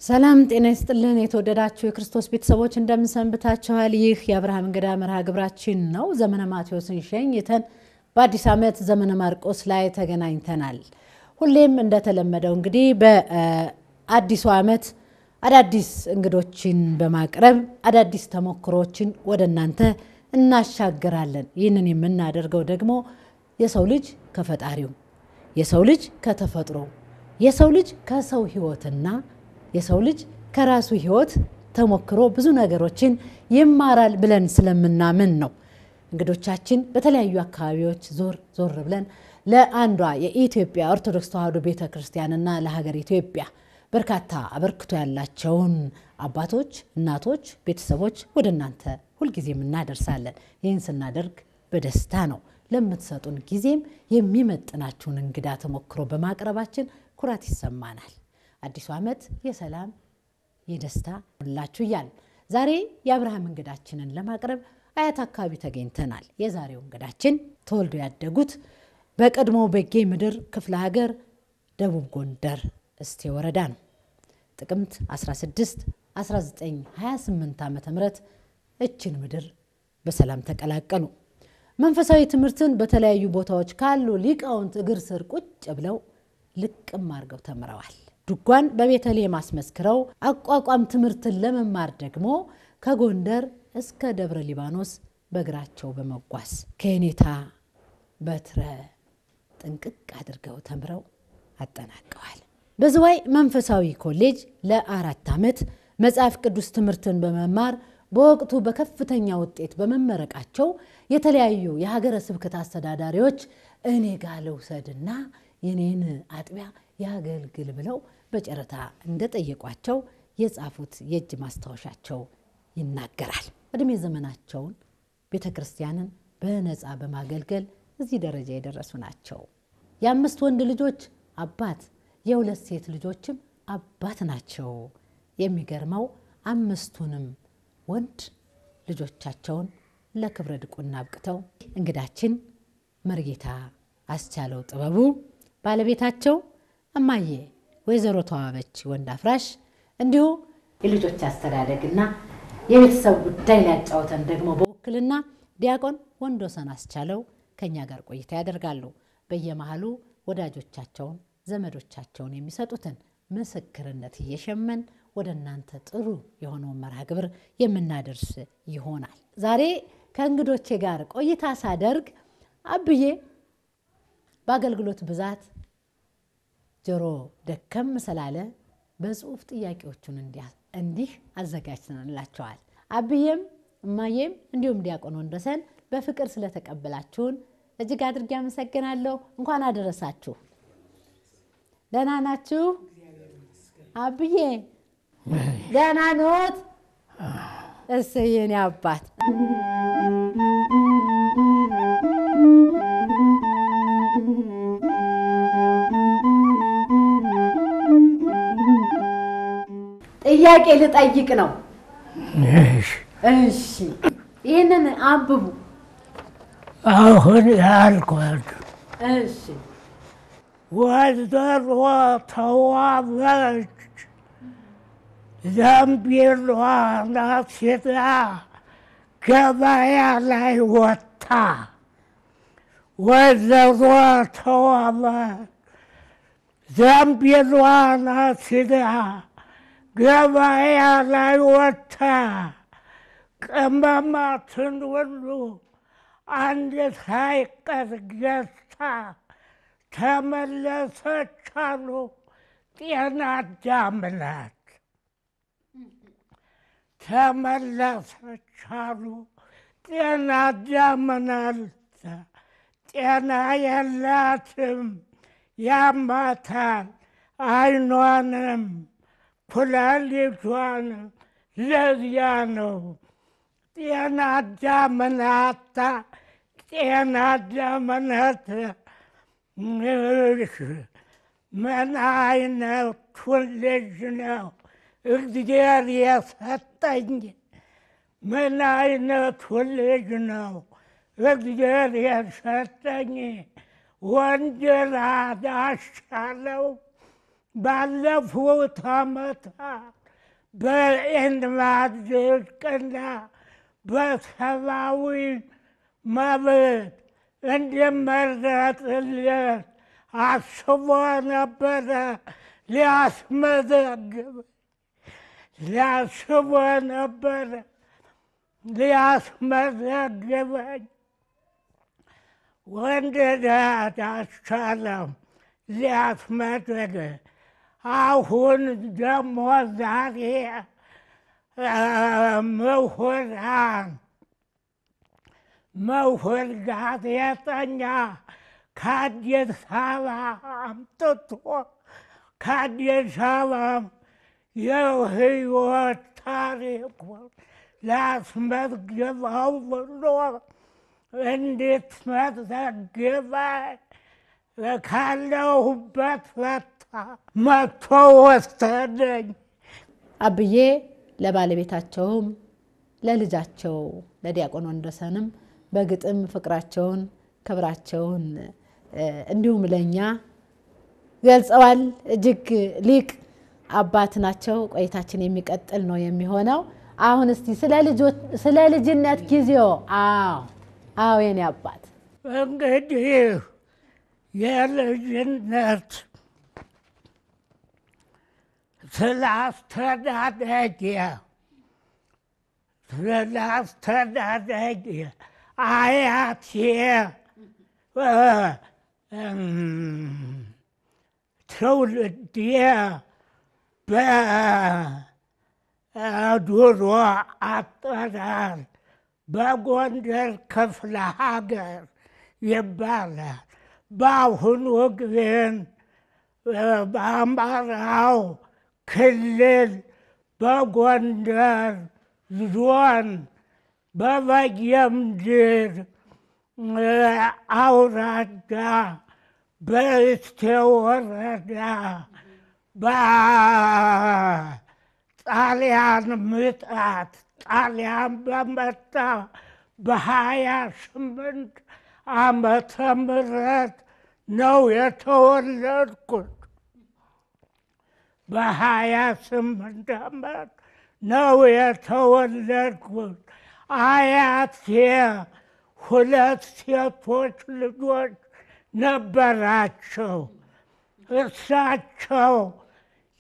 ሰላም ጤና ይስጥልን የተወደዳችሁ የክርስቶስ ቤተሰቦች እንደምን ሰንብታችኋል? ይህ የአብርሃም እንግዳ መርሃ ግብራችን ነው። ዘመነ ማቴዎስን ሸኝተን በአዲስ ዓመት ዘመነ ማርቆስ ላይ ተገናኝተናል። ሁሌም እንደተለመደው እንግዲህ በአዲሱ ዓመት አዳዲስ እንግዶችን በማቅረብ አዳዲስ ተሞክሮችን ወደናንተ እናሻግራለን። ይህንን የምናደርገው ደግሞ የሰው ልጅ ከፈጣሪው፣ የሰው ልጅ ከተፈጥሮ፣ የሰው ልጅ ከሰው ህይወትና የሰው ልጅ ከራሱ ህይወት ተሞክሮ ብዙ ነገሮችን ይማራል ብለን ስለምናምን ነው። እንግዶቻችን በተለያዩ አካባቢዎች ዞር ብለን ለአንዷ የኢትዮጵያ ኦርቶዶክስ ተዋሕዶ ቤተክርስቲያንና ለሀገር ኢትዮጵያ በርካታ አበርክቶ ያላቸውን አባቶች፣ እናቶች፣ ቤተሰቦች ወደናንተ ሁልጊዜም እናደርሳለን። ይህን ስናደርግ በደስታ ነው። ለምትሰጡን ጊዜም የሚመጥናችሁን እንግዳ ተሞክሮ በማቅረባችን ኩራት ይሰማናል። አዲሱ ዓመት የሰላም የደስታ ሁላችሁ ይያል። ዛሬ የአብርሃም እንግዳችንን ለማቅረብ አያት አካባቢ ተገኝተናል። የዛሬው እንግዳችን ተወልዶ ያደጉት በቀድሞ በጌ ምድር ክፍለ ሀገር ደቡብ ጎንደር እስቴ ወረዳ ነው። ጥቅምት 16 1928 ዓ.ም እችን ምድር በሰላም ተቀላቀሉ። መንፈሳዊ ትምህርትን በተለያዩ ቦታዎች ካሉ ሊቃውንት እግር ስር ቁጭ ብለው ልቅም አድርገው ተምረዋል። ድጓን በቤተልሔም አስመስክረው አቋቋም ትምህርትን ለመማር ደግሞ ከጎንደር እስከ ደብረ ሊባኖስ በእግራቸው በመጓዝ ከኔታ በትረ ጥንቅቅ አድርገው ተምረው አጠናቀዋል። በዝዋይ መንፈሳዊ ኮሌጅ ለ4 ዓመት መጽሐፍ ቅዱስ ትምህርትን በመማር በወቅቱ በከፍተኛ ውጤት በመመረቃቸው የተለያዩ የሀገረ ስብከት አስተዳዳሪዎች እኔ ጋር ልውሰድና የኔን አጥቢያ ያገልግል ብለው በጨረታ እንደጠየቋቸው የጻፉት የእጅ ማስታወሻቸው ይናገራል። እድሜ ዘመናቸውን ቤተክርስቲያንን በነፃ በማገልገል እዚህ ደረጃ የደረሱ ናቸው። የ5 ወንድ ልጆች አባት፣ የ2 ሴት ልጆችም አባት ናቸው። የሚገርመው 5ቱንም ወንድ ልጆቻቸውን ለክብረ ድቁና አብቅተው እንግዳችን መርጌታ አስቻለው ጥበቡ ባለቤታቸው እማዬ ወይዘሮ ተዋበች ወንድ አፍራሽ እንዲሁ የልጆች አስተዳደግና የቤተሰብ ጉዳይ ሊያጫውተን ደግሞ በወክልና ዲያቆን ወንዶሰን አስቻለው ከኛ ጋር ቆይታ ያደርጋሉ። በየመሃሉ ወዳጆቻቸውን ዘመዶቻቸውን የሚሰጡትን ምስክርነት እየሸመን ወደናንተ ጥሩ የሆነው መርሃ ግብር የምናደርስ ይሆናል። ዛሬ ከእንግዶቼ ጋር ቆይታ ሳደርግ አብዬ በአገልግሎት ብዛት ጆሮ ደከም ስላለ በጽሁፍ ጥያቄዎቹን እንዲህ አዘጋጅተንላቸዋል። አብዬም እማዬም እንዲሁም ዲያቆን ወንዶሰን በፍቅር ስለተቀበላችሁን እጅግ አድርጌ አመሰግናለሁ። እንኳን አደረሳችሁ። ደህና ናችሁ? አብዬ ደህና ኖት? እሰየኔ አባት ጥያቄ ልጠይቅ ነው። እሺ ይሄንን አንብቡ። አሁን ያልኳት እሺ ወይዘሮ ተዋበች ዘንቢሏን አስይዛ ገበያ ላይ ወጣ። ወይዘሮ ተዋበች ዘንቢሏን አስይዛ ገበያ ላይ ወጣ። ቅመማትን ሁሉ አንዲት ሳይቀር ገዝታ ተመለሰች አሉ ጤና አዳም ናት። ተመለሰች አሉ ጤና አዳም ናት። ጤና የላትም ያማታል አይኗንም ኩላሊቷንም ለዚያ ነው ጤና አዳም ናት። ጤና አዳም ናት። ምን አይነቱ ልጅ ነው እግዚአብሔር የሰጠኝ? ምን አይነቱ ልጅ ነው እግዚአብሔር የሰጠኝ? ወንጀል አዳሻለው ባለፉት ዓመታት በኢንማድቅና በሰብአዊ መብት እንዲመረጥለት አስቦ ነበረ ሊያስመዘግበኝ ወንድነት አስቻለው ሊያስመዘግብ አሁን ደግሞ ዛሬ ምሁር ጋዜጠኛ ከአዲስ አበባ አምጥቶ ከአዲስ አበባ የህይወት ታሪኩን ላስመዝግበው ብሎ እንድትመዘግበኝ ካለሁበት ፈታ መጥቶ ወሰደኝ። አብዬ ለባለቤታቸውም ለልጃቸው ለዲያቆን ወንደሰንም በግጥም ፍቅራቸውን ክብራቸውን እንዲሁም ለኛ ገልጸዋል። እጅግ ሊቅ አባት ናቸው። ቆይታችን የሚቀጥል ነው የሚሆነው። አሁን እስቲ ስለ ልጅነት ጊዜው አዎ የኔ አባት እንግዲህ የልጅነት ስላስተዳደጌ አያቴ ትውልዴ በድሮ አጠራር በጎንደር ክፍለ ሀገር ይባላል። በአሁኑ ግን በአማራው ክልል በጎንደር ዞን በበጌምድር አውራጃ በእስቴ ወረዳ በጣሊያን ምጣት ጣሊያን በመጣ በ28 ዓመተ ምህረት ነው የተወለድኩት። በ28 ዓመት ነው የተወለድኩት። አያቴ 2 ሴቶች ልጆች ነበራቸው። እሳቸው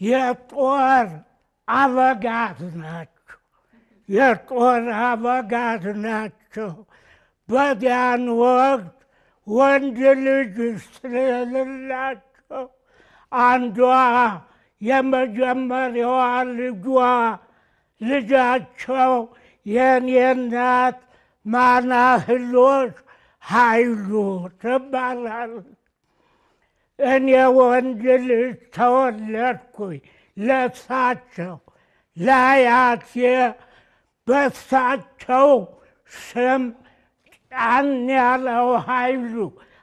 የጦር አበጋዝ ናቸው። በዚያን ወቅት ወንድ ልጅ ስለሌላቸው አንዷ የመጀመሪያዋ ልጃቸው የኔ እናት ማናህሎች ኃይሉ ትባላለች። እኔ ወንድ ልጅ ተወለድኩኝ። ለሳቸው ለአያቴ በሳቸው ስም ጫን ያለው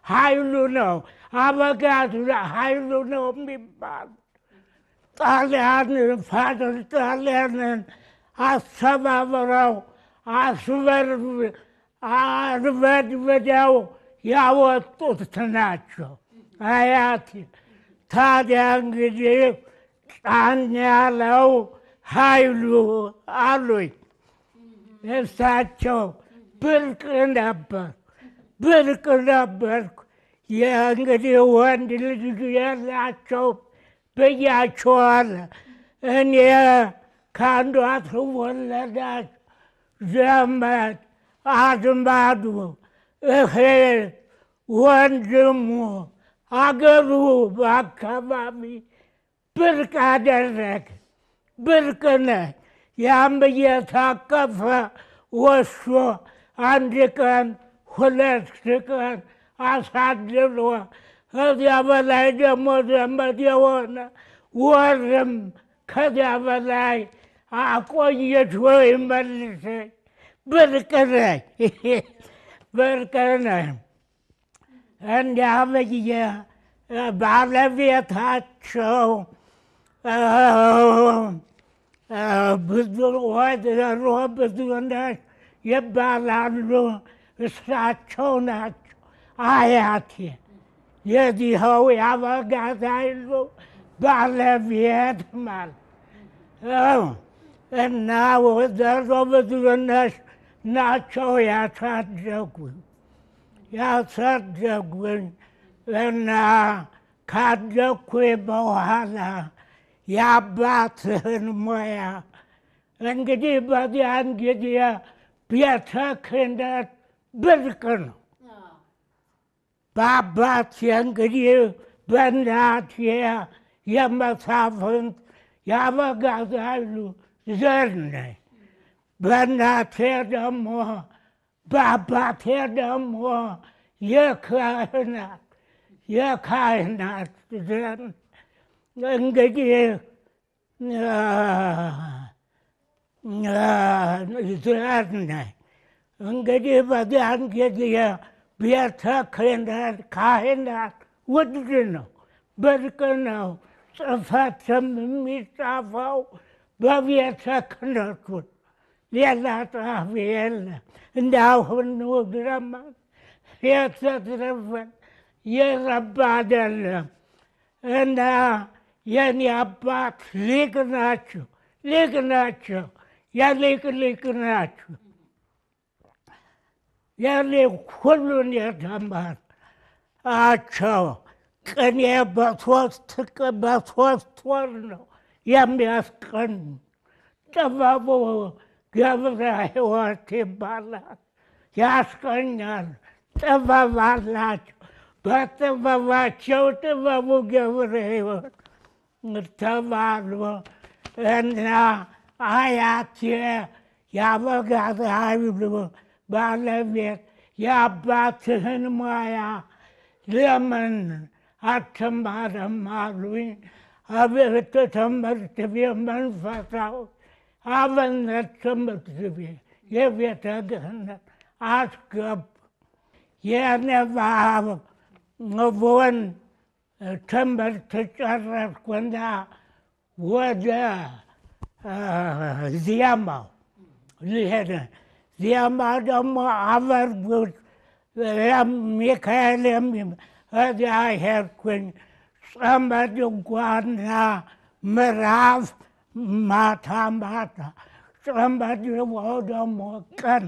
ኃይሉ ነው። አበጋዝ ኃይሉ ነው የሚባል ጣሊያንን አስተባብረው አርበድብደው ያወጡት ናቸው አያቴ። ታዲያ እንግዲህ ጫን ያለው ኃይሉ አሉኝ። እሳቸው ብርቅ ነበርኩ። የእንግዲህ ወንድ ልጅ የላቸው ብያቸዋለሁ። እኔ ከአንዷ ትወለዳች ዘመድ አዝማዱ እህት ወንድሙ አገሩ በአካባቢ ብርቅ አደረገ። ብርቅ ነኝ። ያም እየታቀፈ ወስዶ 1 ቀን 2 ቀን አሳድሮ ከዚያ በላይ ደግሞ ዘመድ የሆነ ወርም ከዚያ በላይ አቆየች ወይ መልሰኝ። ብርቅ ነኝ። እንዲያ ብዬ ባለቤታቸው ብዙ ነሽ ይባላሉ። እሳቸው ናቸው አያቴ። የዚኸው የአበጋዝ ኃይሉ ባለቤት ማለት እና ወይዘሮ ብዙነሽ ናቸው ያሳደጉኝ እና ካደኩኝ በኋላ የአባትህን ሙያ እንግዲህ በዚያን ጊዜ ቤተ ክህነት ብርቅ ነው። በአባቴ እንግዲህ በእናቴ የመሳፍንት ያበጋዛሉ ዘር ነኝ። በእናቴ ደግሞ በአባቴ ደግሞ የካህናት ዘር እንግዲህ ዘር ነኝ። እንግዲህ በዚያን ጊዜ ቤተ ክህነት ካህናት ውድ ነው፣ ብርቅ ነው። ጽሕፈትም የሚጻፈው በቤተ ክህነቱ ሌላ ጸሐፊ የለም። እንደ አሁኑ ግረማ የተትረፈን የረባ አይደለም። እና የኔ አባት ሊቅ ናቸው፣ ሊቅ ናቸው፣ የሊቅ ሊቅ ናቸው። የሊቅ ሁሉን የተማራቸው ቅኔ በሶስት ወር ነው የሚያስቀኑ። ጥበቡ ገብረ ሕይወት ይባላል፣ ያስቀኛል። ጥበብ አላቸው። በጥበባቸው ጥበቡ ገብረ ሕይወት ተባሉ እና አያቴ ያበጋዝ ኃይሉ ባለቤት የአባትህን ሙያ ለምን አትማርም አሉኝ። አብያተ ትምህርት ቤት መንፈሳዊ አብነት ትምህርት ቤት የቤተ ክህነት አስገቡ። የንባብ ቡን ትምህርት ጨረስኩና ወደ ዜማው ልሄድ። ዜማ ደግሞ አበርጉት ሚካኤል እዚያ ሄድኩኝ። ጸመድ ጓና ምዕራፍ ማታ ማታ ጸመድ ደግሞ ቀን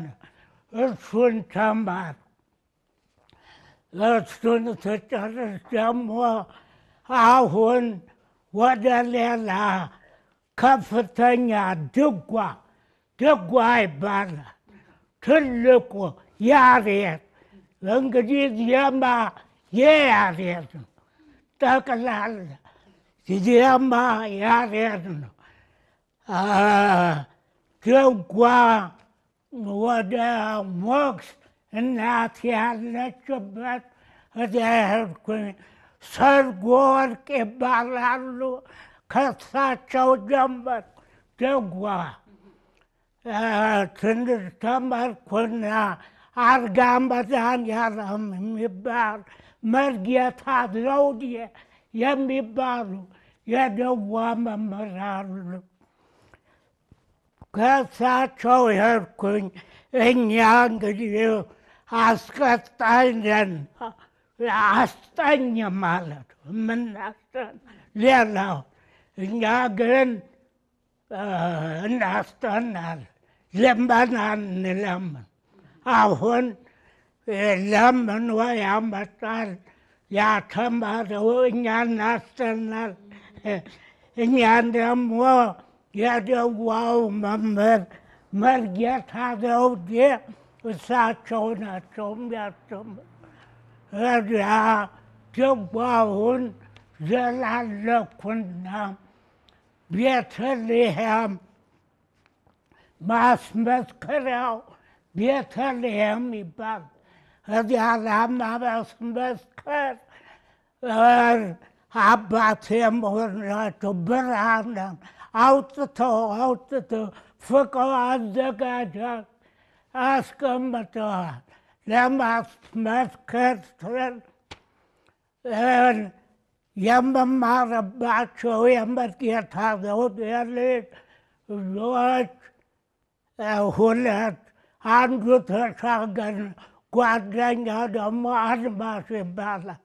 እሱን ተማር። እሱን ስጨርስ ደግሞ አሁን ወደ ሌላ ከፍተኛ ድጓ ይባላል። ትልቁ ያሬድ እንግዲህ ዜማ የያሬድ ነው። ጠቅላላ ዜማ ያሬድ ነው። ድጓ ወደ ሞክስ እናት ያለችበት እዚያ ሄድኩኝ። ሰርጎ ወርቅ ይባላሉ። ከሳቸው ጀመር ድጓ ትንሽ ተማርኩና አርጋ መድኃኔዓለም የሚባል መርጌታ ዘውዴ የሚባሉ የድጓ መምህር አሉ። ከሳቸው ሄድኩኝ። እኛ እንግዲህ አስቀጣይ ነን። አስጠኝ ማለት የምናስጠን ሌላው፣ እኛ ግን እናስጠናለን። ልመና እንለምን። አሁን ለምን ያመጣል ያተማረው እኛ እናስጠናል። እኛን ደግሞ የድጓው መምህር መርጌታ ዘውዴ እሳቸው ናቸው የሚያስተምሩ። እዚያ ድጓውን ዘላለኩና ቤተልሔም ማስመስከሪያው ቤተልሔም ይባል። እዚያ ለማስመስከር አባቴ ምሁር ናቸው። ብርሃንን አውጥተው ፍቀው አዘጋጃት አስቀምጠዋል። ለማስመስከር የምማርባቸው የመርጌታ ዘውዴ ልጆች ሁለት፣ አንዱ ተሻገር፣ ጓደኛ ደግሞ አድማስ ይባላል።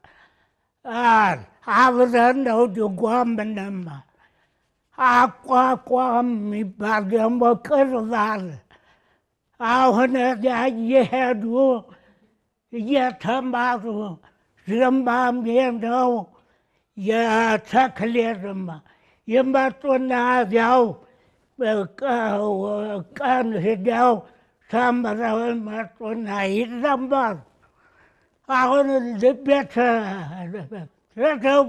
አብረን ነው ድጓ የምንማር። አቋቋም የሚባል ደግሞ ቅርብ አለ። አሁን እዚያ እየሄዱ እየተማሩ ዝማሜ ነው የተክሌ ዝማ ይመጡና እዚያው ቀን ሂደው ተምረው ይመጡና ይዘምራሉ። አሁን ልቤ ተተው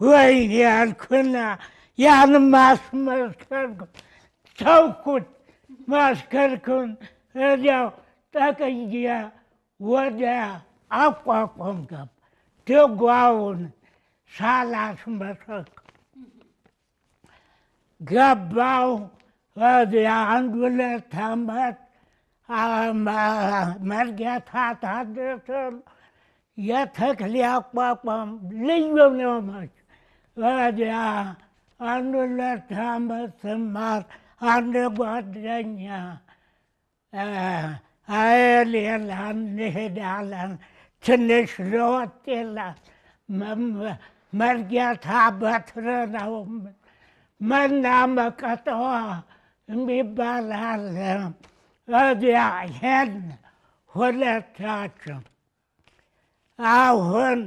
ወይ ያልኩና ያን ማስመስከርኩ ተውኩት። ማስከርኩን እዚያው ጠቅዬ ወደ አቋቋም ገባ። ድጓውን ሳላስመሰክር ገባው። እዚያ 1-2 ዓመት መርጌታ ታደሰን የተክሌ አቋቋም ልዩ ነው። እዚያ 1-2 ዓመት ስማር አንድ ጓደኛ ሌላ እንሄዳለን ትንሽ ለወጥ የላት መርጌታ በትረ ነው መና መቀጠዋ የሚባል አለ። እዚያ ሄድን ሁለታችን። አሁን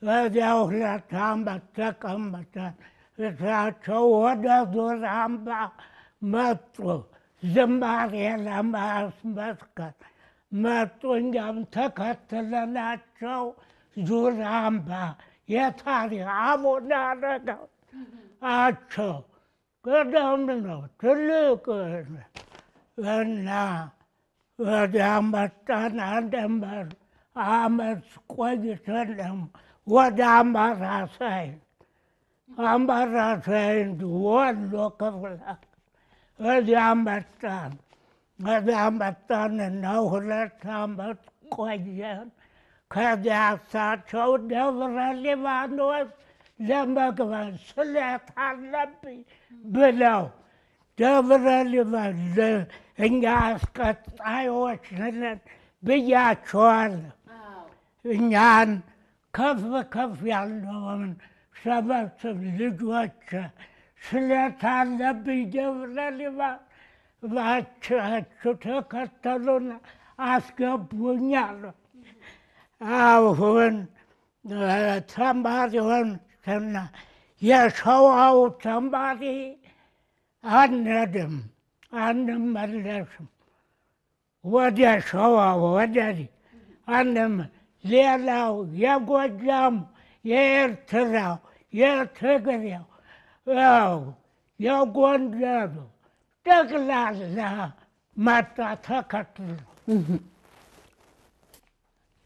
እዚያ 2 ዓመት ተቀምጠን እሳቸው ወደ ዙር አምባ መጡ። ዝማሬ ለማስመስከር መጡ። እኛም ተከትለናቸው ዙር አምባ የታሪክ አቡነ አረጋዊ ገዳም ነው ትልቅ እና ወዲያ መጣን። 1 ዓመት ቆይተን ወደ አማራ ሳይንት ወሎ ክፍለ እዚያ መጣን። እዚያ መጣንና 2 ዓመት ቆየን። ከዚያ እሳቸው ደብረ ሊባኖስ ለመግባት ስለት አለብኝ ብለው ደብረ ሊባኖስ እኛ አስቀጣዮች ነን ብያቸዋለሁ። እኛን ከፍ ያልነውን ሰበስብ ልጆች ስለት አለብኝ ደብረ ሊባኖስ እባካችሁ ተከተሉን አስገቡኛል። አሁን ተማሪውን እና የሸዋው ተማሪ አንሄድም አንመለስም ወደ ሸዋ ወደዚህ ሌላው የጎጃሙ የኤርትራው የትግሬው የጎንደሩ ጠቅላላ መጣ ተከትሎ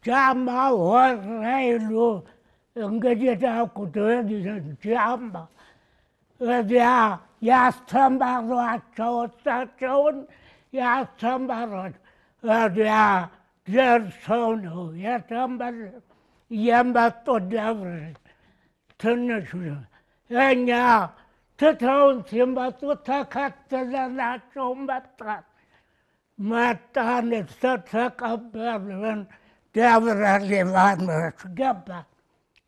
ጃማ ወረይሉ እንግዲህ ታውቁት ጃማ እዚያ ያስተማሯቸው እሳቸውን ያስተማሯት እዚያ ደርሰው ነው የተመለሱ። የመጡ ደብረ ትንሽ እኛ ትተውን ሲመጡ ተከትለናቸው መጣን ተቀበልን። ደብረ ሊባኖስ ገባን።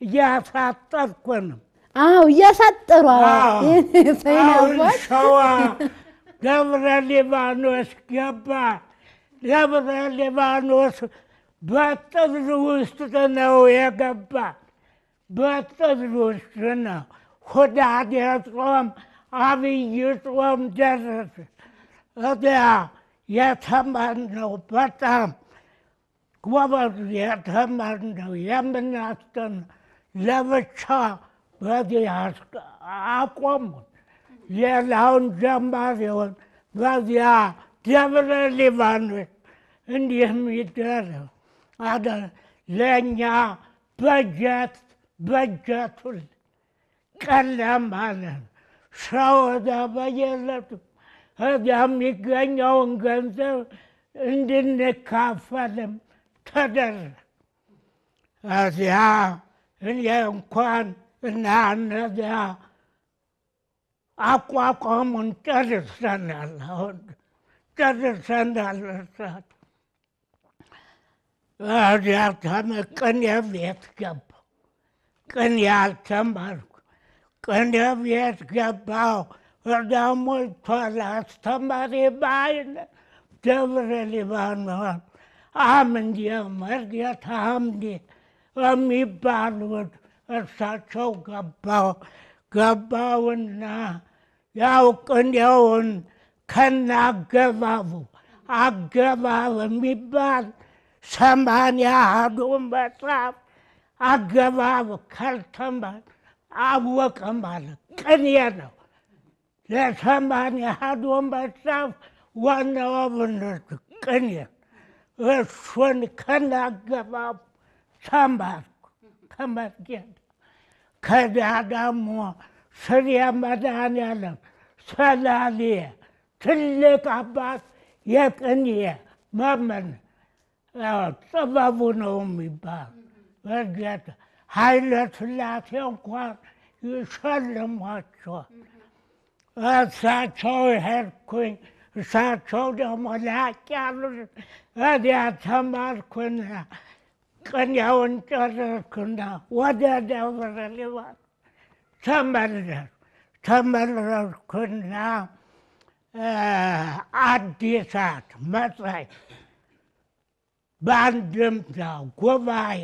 እያሳጠርኩ ነው። እያሳጠሩ አሁን ሸዋ ደብረ ሊባኖስ ገባን። ደብረ ሊባኖስ በጥር ውስጥ ነው የገባን። በጥር ውስጥ ነው። ሁዳዴ ጾም አብይ ጾም ደረሰ። እዚያ የተማርነው በጣም ጎበዝ የተማርነው የምናስተን ለብቻ በዚህ አቆሙት። ሌላውን ጀማሪውን በዚያ ደብረ ሊባኖስ እንዲህ የሚደረግ ለእኛ በጀቱን ቀለም አለን። ሰው እዚያ በየለቱ እዚያ የሚገኘውን ገንዘብ እንድንካፈልም ተደረገ። እዚያ እኔ እንኳን እና እነዚያ አቋቋሙን ጨርሰናል። አሁን ጨርሰናል። እሳት እዚያ ቅኔ ቤት ገባሁ። ቅኔ አልተማርኩ። ቅኔ ቤት ገባሁ። ደግሞ አስተማሪ በኃይለ ደብረ ሊባኖስ አምንዲ መርጌታ አምዲ የሚባሉት እርሳቸው ገባውና ያው ቅኔውን ከናገባቡ አገባብ የሚባል 81 መጽሐፍ አገባብ ካልተማር አወቀ ማለት ቅኔ ነው። ለ81 መጽሐፍ ዋናው አብነቱ ቅኔ እሱን ከናገባቡ ተማርኩ ከመርጌታ። ከዚያ ደግሞ ስሬ መድኃኔዓለም ሰላሌ ትልቅ አባት የቅኔ መምህር ጥበቡ ነው የሚባል መርጌታ ኃይለ ሥላሴ እንኳን ይሸልሟቸዋል። እሳቸው ሄድኩኝ። እሳቸው ደግሞ ላቅ ያሉ እዚያ ተማርኩና ቅኔውን ጨረስኩና ወደ ደብረ ሊባኖስ ተመለስኩና አዲሳት መጽሐፍ በአንድምታ ጉባኤ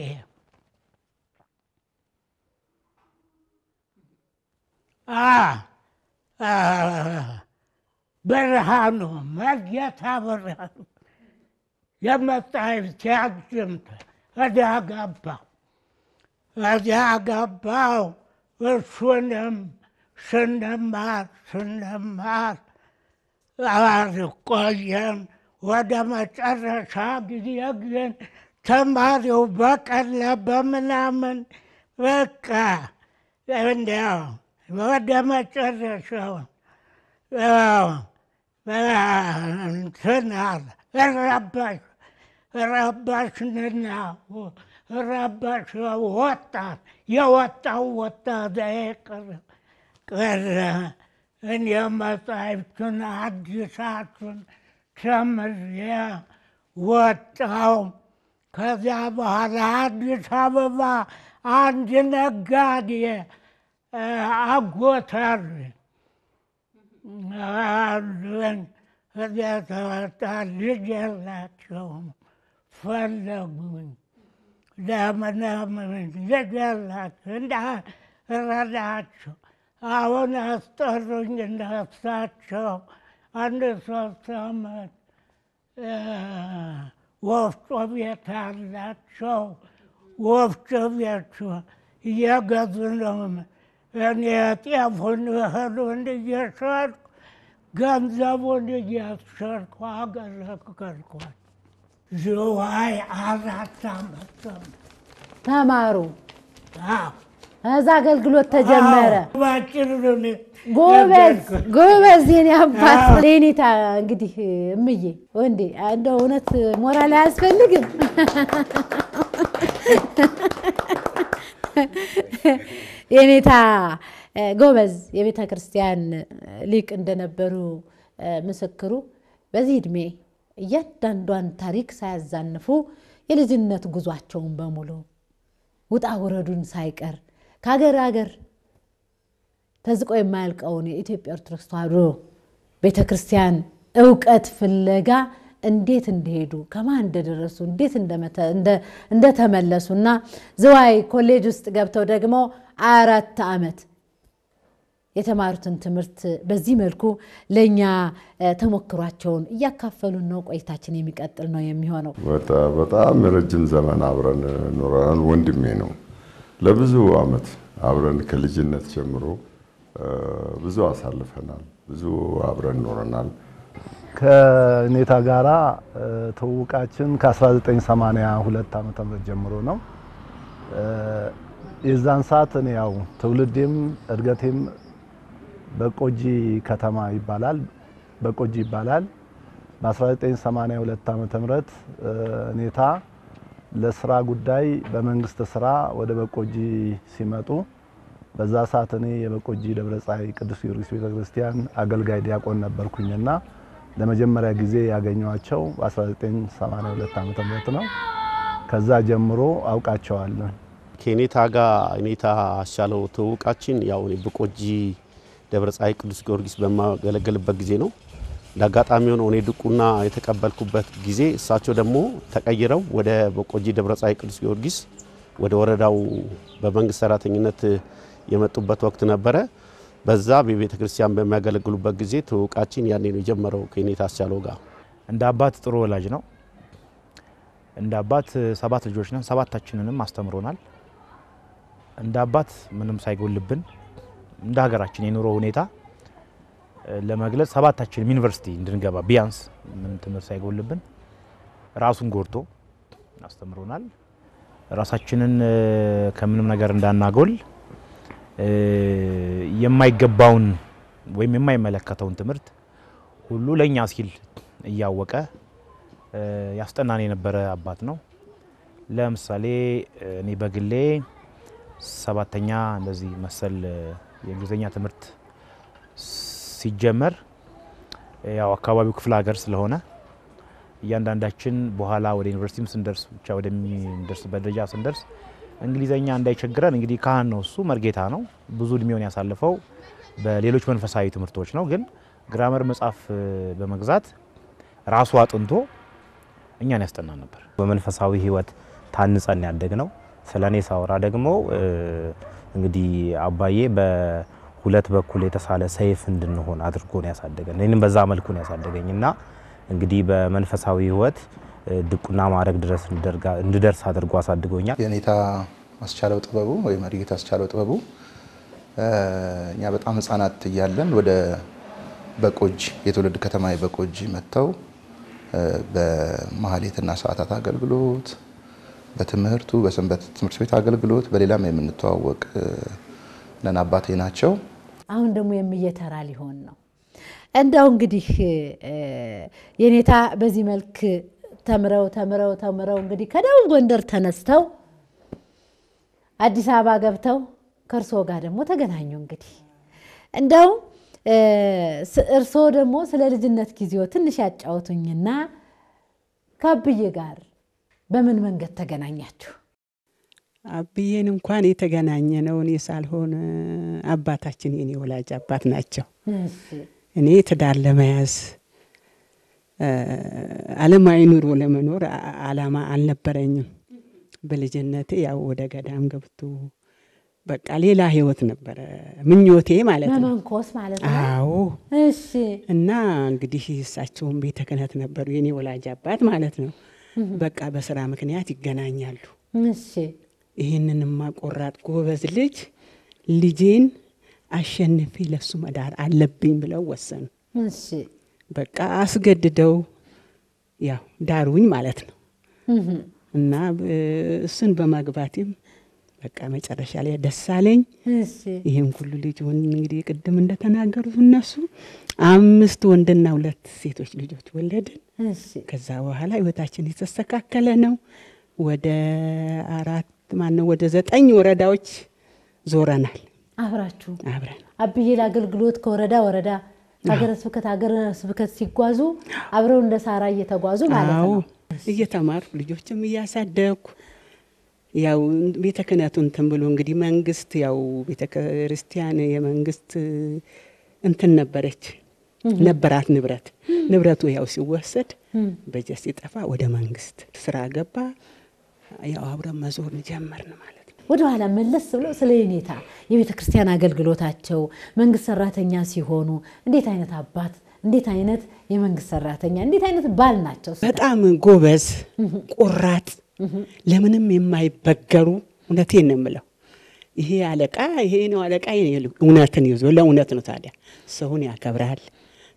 ብርሃኑ መርጌታ ብርሃኑ የመጽሐፍት ያድምት እዚያ ገባሁ። እሱንም ስንማር ቆየን። ወደ መጨረሻ ጊዜ ግን ተማሪው በቀለ በምናምን በቃ እንዲያው ወደ መጨረሻው እንትን አለ ረባሽንና ረባሽ ወጣት የወጣው ወጣት ቀረ። እኔ መጻሕፍቱን አዲሳቱን ተምሬ ወጣው። ከዚያ በኋላ አዲስ አበባ አንድ ነጋዴ አጎት አሉኝ። ከዚያ ተወጣ ልጅ የላቸውም። ፈለጉኝ። ለምን ልጅ የላቸው እንዳረዳቸው አሁን አስጠሩኝ። እሳቸው አንድ 3 ዓመት ወፍጮ ቤት አላቸው። ወፍጮ ቤቱ እየገዙ ነው። እኔ ጤፉን እህሉን እየሸጥኩ ገንዘቡን እያሰርኩ አገለገልኳቸው። ዝዋይ 4 ዓመት ተማሩ። እዛ አገልግሎት ተጀመረ። ጎበዝ የኔ አባት ሌኒታ። እንግዲህ እምዬ ወንዴ እንደው እውነት ሞራል አያስፈልግም። የኔታ ጎበዝ የቤተ ክርስቲያን ሊቅ እንደነበሩ ምስክሩ በዚህ እድሜ እያንዳንዷን ታሪክ ሳያዛንፉ የልጅነት ጉዟቸውን በሙሉ ውጣ ወረዱን ሳይቀር ከሀገር ሀገር ተዝቆ የማያልቀውን የኢትዮጵያ ኦርቶዶክስ ተዋሕዶ ቤተ ክርስቲያን ዕውቀት ፍለጋ እንዴት እንደሄዱ ከማን እንደደረሱ እንዴት እንደተመለሱና ዝዋይ ኮሌጅ ውስጥ ገብተው ደግሞ 4 ዓመት የተማሩትን ትምህርት በዚህ መልኩ ለኛ ተሞክሯቸውን እያካፈሉን ነው። ቆይታችን የሚቀጥል ነው የሚሆነው። በጣም ረጅም ዘመን አብረን ኖረናል። ወንድሜ ነው። ለብዙ ዓመት አብረን ከልጅነት ጀምሮ ብዙ አሳልፈናል። ብዙ አብረን ኖረናል። ከኔታ ጋራ ተውቃችን ከ1982 ዓመተ ምህረት ጀምሮ ነው። የዛን ሰዓት እኔ ያው ትውልዴም እድገቴም በቆጂ ከተማ ይባላል። በቆጂ ይባላል። በ1982 ዓመተ ምህረት ኔታ ለስራ ጉዳይ በመንግስት ስራ ወደ በቆጂ ሲመጡ በዛ ሰዓት እኔ የበቆጂ ደብረ ፀሐይ ቅዱስ ጊዮርጊስ ቤተክርስቲያን አገልጋይ ዲያቆን ነበርኩኝና ለመጀመሪያ ጊዜ ያገኘዋቸው በ1982 ዓመተ ምህረት ነው። ከዛ ጀምሮ አውቃቸዋለሁ። ከኔታ ጋር ኔታ አሻለው ተውቃችን ያው በቆጂ ደብረ ፀሐይ ቅዱስ ጊዮርጊስ በማገለገልበት ጊዜ ነው። ለአጋጣሚ ሆኖ እኔ ድቁና የተቀበልኩበት ጊዜ እሳቸው ደግሞ ተቀይረው ወደ በቆጂ ደብረ ፀሐይ ቅዱስ ጊዮርጊስ ወደ ወረዳው በመንግስት ሰራተኝነት የመጡበት ወቅት ነበረ። በዛ በቤተ ክርስቲያን በሚያገለግሉበት ጊዜ ተውቃችን ያኔ ነው የጀመረው ከኔታ አስቻለው ጋር። እንደ አባት ጥሩ ወላጅ ነው። እንደ አባት 7 ልጆች ነን፣ 7ታችንንም አስተምሮናል። እንደ አባት ምንም ሳይጎልብን እንደ ሀገራችን የኑሮ ሁኔታ ለመግለጽ 7ታችንም ዩኒቨርሲቲ እንድንገባ ቢያንስ ምን ትምህርት ሳይጎልብን ራሱን ጎርቶ አስተምሮናል። ራሳችንን ከምንም ነገር እንዳናጎል የማይገባውን ወይም የማይመለከተውን ትምህርት ሁሉ ለኛ ሲል እያወቀ ያስጠናን የነበረ አባት ነው። ለምሳሌ እኔ በግሌ 7ኛ እንደዚህ መሰል የእንግሊዘኛ ትምህርት ሲጀመር ያው አካባቢው ክፍለ ሀገር ስለሆነ እያንዳንዳችን በኋላ ወደ ዩኒቨርሲቲም ስንደርስ ብቻ ወደሚደርስበት ደረጃ ስንደርስ እንግሊዘኛ እንዳይቸግረን እንግዲህ ካህን ነው እሱ መርጌታ ነው። ብዙ እድሜውን ያሳለፈው በሌሎች መንፈሳዊ ትምህርቶች ነው። ግን ግራመር መጽሐፍ በመግዛት ራሱ አጥንቶ እኛን ያስጠና ነበር። በመንፈሳዊ ህይወት ታንጸን ያደግነው። ስለኔ ሳወራ ደግሞ እንግዲህ አባዬ በሁለት በኩል የተሳለ ሰይፍ እንድንሆን አድርጎ ነው ያሳደገን። እኔንም በዛ መልኩ ነው ያሳደገኝና እንግዲህ በመንፈሳዊ ህይወት ድቁና ማዕረግ ድረስ እንድደርስ አድርጎ አሳድጎኛል። የኔታ አስቻለው ጥበቡ ወይ መርጌታ አስቻለው ጥበቡ እኛ በጣም ህፃናት እያለን ወደ በቆጂ የትውልድ ከተማ በቆጂ መጥተው በማህሌትና ሰዓታት አገልግሎት በትምህርቱ በሰንበት ትምህርት ቤት አገልግሎት በሌላም የምንተዋወቅ ነን። አባቴ ናቸው። አሁን ደግሞ የሚየተራ ሊሆን ነው። እንደው እንግዲህ የኔታ በዚህ መልክ ተምረው እንግዲህ ከደቡብ ጎንደር ተነስተው አዲስ አበባ ገብተው ከርሶ ጋር ደግሞ ተገናኙ። እንግዲህ እንደው እርሶ ደግሞ ስለ ልጅነት ጊዜው ትንሽ ያጫውቱኝና ከአብዬ ጋር በምን መንገድ ተገናኛችሁ? አብዬን እንኳን የተገናኘ ነው እኔ ሳልሆን አባታችን የኔ ወላጅ አባት ናቸው። እኔ ትዳር ለመያዝ ዓለማዊ ኑሮ ለመኖር አላማ አልነበረኝም። በልጅነቴ ያው ወደ ገዳም ገብቶ በቃ ሌላ ህይወት ነበር ምኞቴ ማለት ነው። መንኮስ ማለት ነው። አዎ እሺ። እና እንግዲህ እሳቸውም ቤተ ክህነት ነበሩ የኔ ወላጅ አባት ማለት ነው። በቃ በስራ ምክንያት ይገናኛሉ። እሺ። ይሄንንማ ቆራጥ ጎበዝ ልጄን አሸንፌ ለሱ መዳር አለብኝ ብለው ወሰኑ። እሺ። በቃ አስገድደው ያው ዳሩኝ ማለት ነው። እና እሱን በማግባቴም በቃ መጨረሻ ላይ ደስ አለኝ። እሺ። ይሄን ሁሉ ልጅ እንግዲህ ቅድም እንደተናገሩት እነሱ 5 ወንድና 2 ሴቶች ልጆች ወለድን። እሺ። ከዛ በኋላ ህይወታችን የተስተካከለ ነው። ወደ 9 ወረዳዎች ዞረናል። አብራችሁ አብረን አብዬ ለአገልግሎት ከወረዳ ወረዳ ሀገረ ስብከት ሲጓዙ አብረው እንደ ሳራ እየተጓዙ ማለት ነው። እየተማሩ ልጆችም እያሳደኩ ያው ቤተ ክህነቱን ተንብሎ እንግዲህ መንግስት ያው ቤተ ክርስቲያን የመንግስት እንትን ነበራት ንብረቱ ያው ሲወሰድ በጀት ሲጠፋ ወደ መንግስት ስራ ገባ። ያው አብረን መዞር ጀመርን ማለት ነው። ወደ ኋላ መለስ ብለው ስለ የኔታ የቤተ ክርስቲያን አገልግሎታቸው መንግስት ሰራተኛ ሲሆኑ እንዴት አይነት አባት፣ እንዴት አይነት የመንግስት ሰራተኛ፣ እንዴት አይነት ባል ናቸው? በጣም ጎበዝ ቆራጥ፣ ለምንም የማይበገሩ እውነቴን ነው የምለው። ይሄ አለቃ ይሄ ነው አለቃ እውነትን ይዞ ለእውነት ነው። ታዲያ ሰውን ያከብራል፣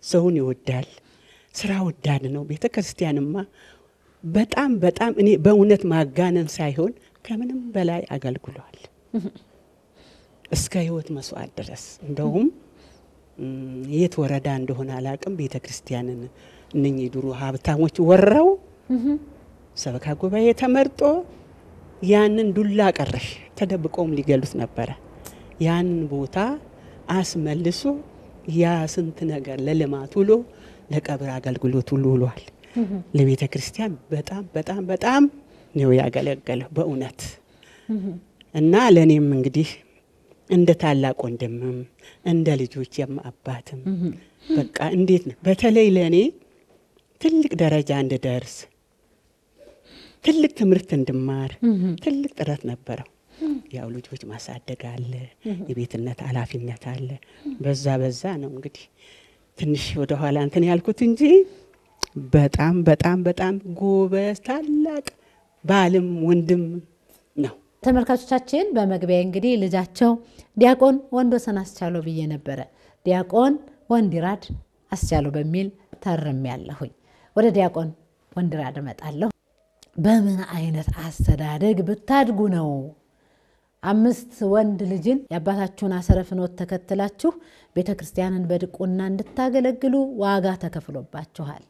ሰውን ይወዳል፣ ስራ ወዳድ ነው። ቤተ ክርስቲያንማ በጣም እኔ በእውነት ማጋነን ሳይሆን ከምንም በላይ አገልግሏል እስከ ህይወት መስዋዕት ድረስ። እንደውም የት ወረዳ እንደሆነ አላቅም ቤተ ክርስቲያንን እነኚህ ድሮ ሀብታሞች ወረው ሰበካ ጉባኤ ተመርጦ ያንን ዱላ ቀረሽ ተደብቆም ሊገሉት ነበረ። ያንን ቦታ አስመልሶ ያ ስንት ነገር ለልማት ውሎ ለቀብር አገልግሎት ሁሉ ውሏል። ለቤተ ክርስቲያን በጣም ነው ያገለገለው በእውነት። እና ለኔም እንግዲህ እንደ ታላቅ ወንድምም እንደ ልጆቼም አባትም በቃ እንዴት ነው በተለይ ለኔ ትልቅ ደረጃ እንድደርስ ትልቅ ትምህርት እንድማር ትልቅ ጥረት ነበረው። ያው ልጆች ማሳደግ አለ፣ የቤትነት ኃላፊነት አለ። በዛ ነው እንግዲህ ትንሽ ወደ ኋላ እንትን ያልኩት እንጂ በጣም በጣም በጣም ጎበዝ ታላቅ ባልም ወንድም ነው። ተመልካቾቻችን በመግቢያ እንግዲህ ልጃቸው ዲያቆን ወንዶሰን አስቻለው ብዬ ነበረ። ዲያቆን ወንዲራድ አስቻለው በሚል ተርሜያለሁኝ። ወደ ዲያቆን ወንዲራድ እመጣለሁ። በምን አይነት አስተዳደግ ብታድጉ ነው 5 ወንድ ልጅን የአባታችሁን አሰረ ፍኖት ተከትላችሁ ቤተክርስቲያንን በድቁና እንድታገለግሉ ዋጋ ተከፍሎባችኋል?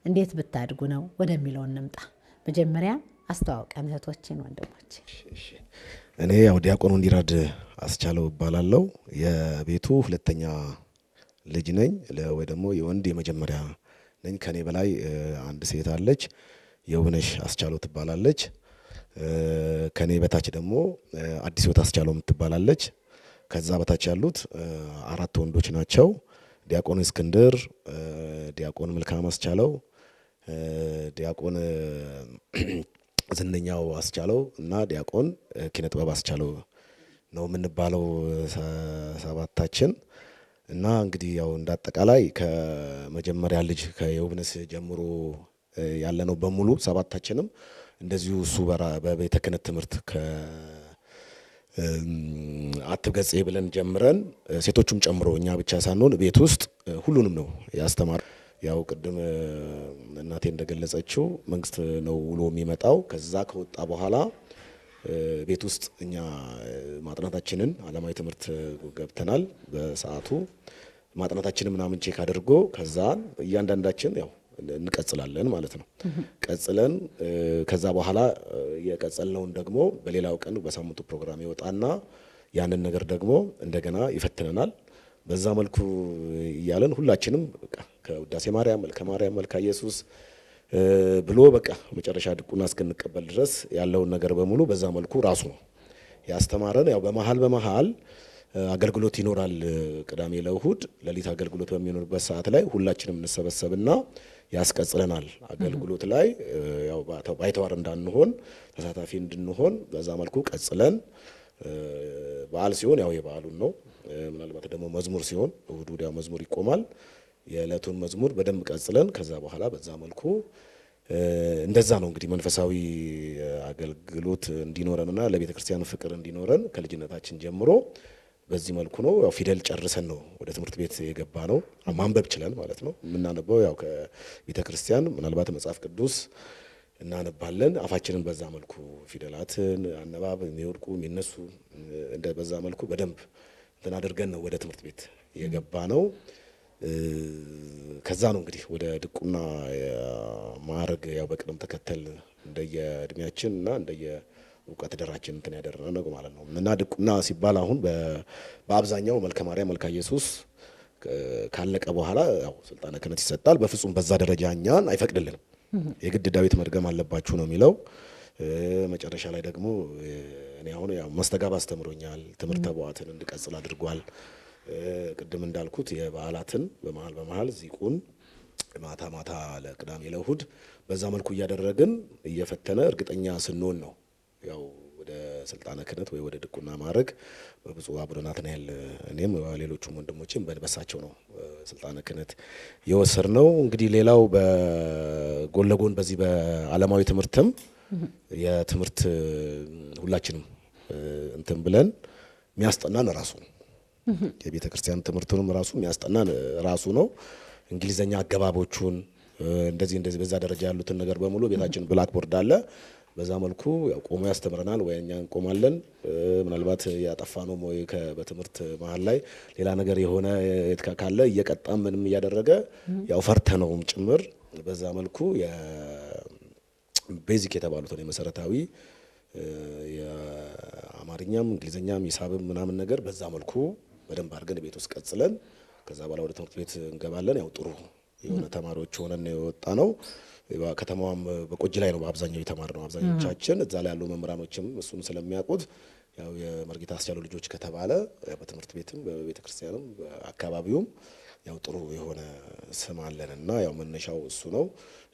እንዴት ብታድጉ ነው ወደሚለው እንምጣ። መጀመሪያ አስተዋውቀን እህቶችን ወንድሞች። እኔ ያው ዲያቆን ወንዲራድ አስቻለው እባላለሁ። የቤቱ ሁለተኛ ልጅ ነኝ፣ ወይ ደግሞ የወንድ የመጀመሪያ ነኝ። ከኔ በላይ አንድ ሴት አለች፣ የውብነሽ አስቻለው ትባላለች። ከኔ በታች ደግሞ አዲስ ወት አስቻለው የምትባላለች። ከዛ በታች ያሉት 4 ወንዶች ናቸው። ዲያቆን እስክንድር፣ ዲያቆን መልካም አስቻለው፣ ዲያቆን ዝነኛው አስቻለው እና ዲያቆን ኪነጥበብ አስቻለው ነው የምንባለው 7ታችን። እና እንግዲህ ያው እንዳጠቃላይ ከመጀመሪያ ልጅ ከየውብነስ ጀምሮ ያለነው በሙሉ 7ታችንም እንደዚሁ እሱ በቤተ ክህነት ትምህርት አትገጽ ብለን ጀምረን ሴቶቹም ጨምሮ እኛ ብቻ ሳንሆን ቤት ውስጥ ሁሉንም ነው ያስተማር። ያው ቅድም እናቴ እንደገለጸችው መንግስት ነው ውሎ የሚመጣው። ከዛ ከወጣ በኋላ ቤት ውስጥ እኛ ማጥናታችንን ዓለማዊ ትምህርት ገብተናል። በሰዓቱ ማጥናታችንን ምናምን ቼክ አድርጎ ከዛ እያንዳንዳችን ያው እንቀጽላለን ማለት ነው። ቀጽለን ከዛ በኋላ የቀጸልነውን ደግሞ በሌላው ቀን በሳምንቱ ፕሮግራም ይወጣና ያንን ነገር ደግሞ እንደገና ይፈትነናል። በዛ መልኩ እያለን ሁላችንም በቃ ከውዳሴ ማርያም፣ መልካ ኢየሱስ ብሎ በቃ መጨረሻ ድቁና እስክንቀበል ድረስ ያለውን ነገር በሙሉ በዛ መልኩ ራሱ ነው ያስተማረን። ያው በመሃል አገልግሎት ይኖራል። ቅዳሜ ለእሁድ ሌሊት አገልግሎት በሚኖርበት ሰዓት ላይ ሁላችንም እንሰበሰብና ያስቀጽለናል። አገልግሎት ላይ ያው ባይተዋር እንዳንሆን ተሳታፊ እንድንሆን በዛ መልኩ ቀጽለን በዓል ሲሆን ያው የበዓሉን ነው። ምናልባት ደግሞ መዝሙር ሲሆን እሁድ ያው መዝሙር ይቆማል። የዕለቱን መዝሙር በደንብ ቀጽለን ከዛ በኋላ በዛ መልኩ እንደዛ ነው እንግዲህ መንፈሳዊ አገልግሎት እንዲኖረንና ለቤተ ክርስቲያን ፍቅር እንዲኖረን ከልጅነታችን ጀምሮ በዚህ መልኩ ነው። ያው ፊደል ጨርሰን ነው ወደ ትምህርት ቤት የገባ ነው። ማንበብ ችለን ማለት ነው። የምናነበው ያው ከቤተ ክርስቲያን ምናልባት መጽሐፍ ቅዱስ እናነባለን። አፋችንን በዛ መልኩ ፊደላትን አነባብ የሚወድቁ የሚነሱ እንደ በዛ መልኩ በደንብ እንትን አድርገን ነው ወደ ትምህርት ቤት የገባ ነው። ከዛ ነው እንግዲህ ወደ ድቁና ማዕረግ ያው በቅደም ተከተል እንደየእድሜያችን እና እንደየእውቀት ደረጃችን እንትን ያደረግነው ማለት ነው። እና ድቁና ሲባል አሁን በአብዛኛው መልከ ማርያም፣ መልካ ኢየሱስ ካለቀ በኋላ ያው ስልጣነ ክህነት ይሰጣል። በፍጹም በዛ ደረጃ እኛን አይፈቅድልንም። የግድ ዳዊት መድገም አለባችሁ ነው የሚለው። መጨረሻ ላይ ደግሞ እኔ አሁን ያው መስተጋብ አስተምሮኛል። ትምህርተ በዋትን እንድቀጽል አድርጓል። ቅድም እንዳልኩት የበዓላትን በመሃል ዚቁን ማታ ለቅዳሜ ለእሁድ በዛ መልኩ እያደረግን እየፈተነ እርግጠኛ ስንሆን ነው ያው ወደ ስልጣነ ክህነት ወይ ወደ ድቁና ማዕረግ በብፁዕ አቡነ ናትናኤል እኔም ሌሎቹም ወንድሞቼም በሳቸው ነው ስልጣነ ክህነት የወሰድነው። እንግዲህ ሌላው በጎን ለጎን በዚህ በዓለማዊ ትምህርትም የትምህርት ሁላችንም እንትን ብለን የሚያስጠናን ራሱ ነው። የቤተ ክርስቲያን ትምህርቱንም ራሱ የሚያስጠናን ራሱ ነው። እንግሊዘኛ አገባቦቹን እንደዚህ በዛ ደረጃ ያሉትን ነገር በሙሉ ቤታችን ብላክቦርድ አለ። በዛ መልኩ ያው ቆሞ ያስተምረናል። ወይ እኛ እንቆማለን። ምናልባት ያጠፋነው ወይ በትምህርት መሃል ላይ ሌላ ነገር የሆነ ካለ እየቀጣም ምንም እያደረገ ያው ፈርተነውም ጭምር በዛ መልኩ የቤዚክ የተባሉትን የመሰረታዊ የአማርኛም እንግሊዘኛም ሂሳብም ምናምን ነገር በዛ መልኩ በደንብ አድርገን ቤት ውስጥ ቀጽለን ከዛ በኋላ ወደ ትምህርት ቤት እንገባለን። ያው ጥሩ የሆነ ተማሪዎች ሆነን የወጣ ነው። ከተማዋም በቆጂ ላይ ነው በአብዛኛው የተማርነው። አብዛኞቻችን እዛ ላይ ያሉ መምህራኖችም እሱን ስለሚያውቁት ያው የመርጌታ አስቻለው ልጆች ከተባለ በትምህርት ቤትም በቤተ ክርስቲያንም በአካባቢውም ያው ጥሩ የሆነ ስም አለንና ያው መነሻው እሱ ነው።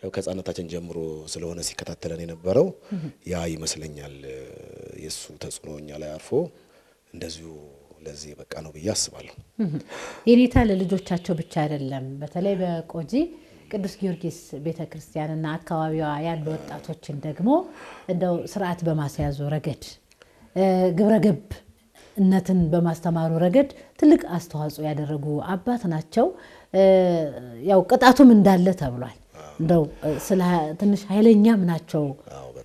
ያው ከህፃንነታችን ጀምሮ ስለሆነ ሲከታተለን የነበረው ያ ይመስለኛል የሱ ተጽዕኖ እኛ ላይ አርፎ እንደዚሁ ለዚህ በቃ ነው ብዬ አስባለሁ። የኔታ ለልጆቻቸው ብቻ አይደለም፣ በተለይ በቆጂ ቅዱስ ጊዮርጊስ ቤተክርስቲያንና አካባቢዋ ያሉ ወጣቶችን ደግሞ እንደው ስርዓት በማስያዙ ረገድ ግብረገብነትን በማስተማሩ ረገድ ትልቅ አስተዋጽኦ ያደረጉ አባት ናቸው። ያው ቅጣቱም እንዳለ ተብሏል። እንደው ስለ ትንሽ ኃይለኛም ናቸው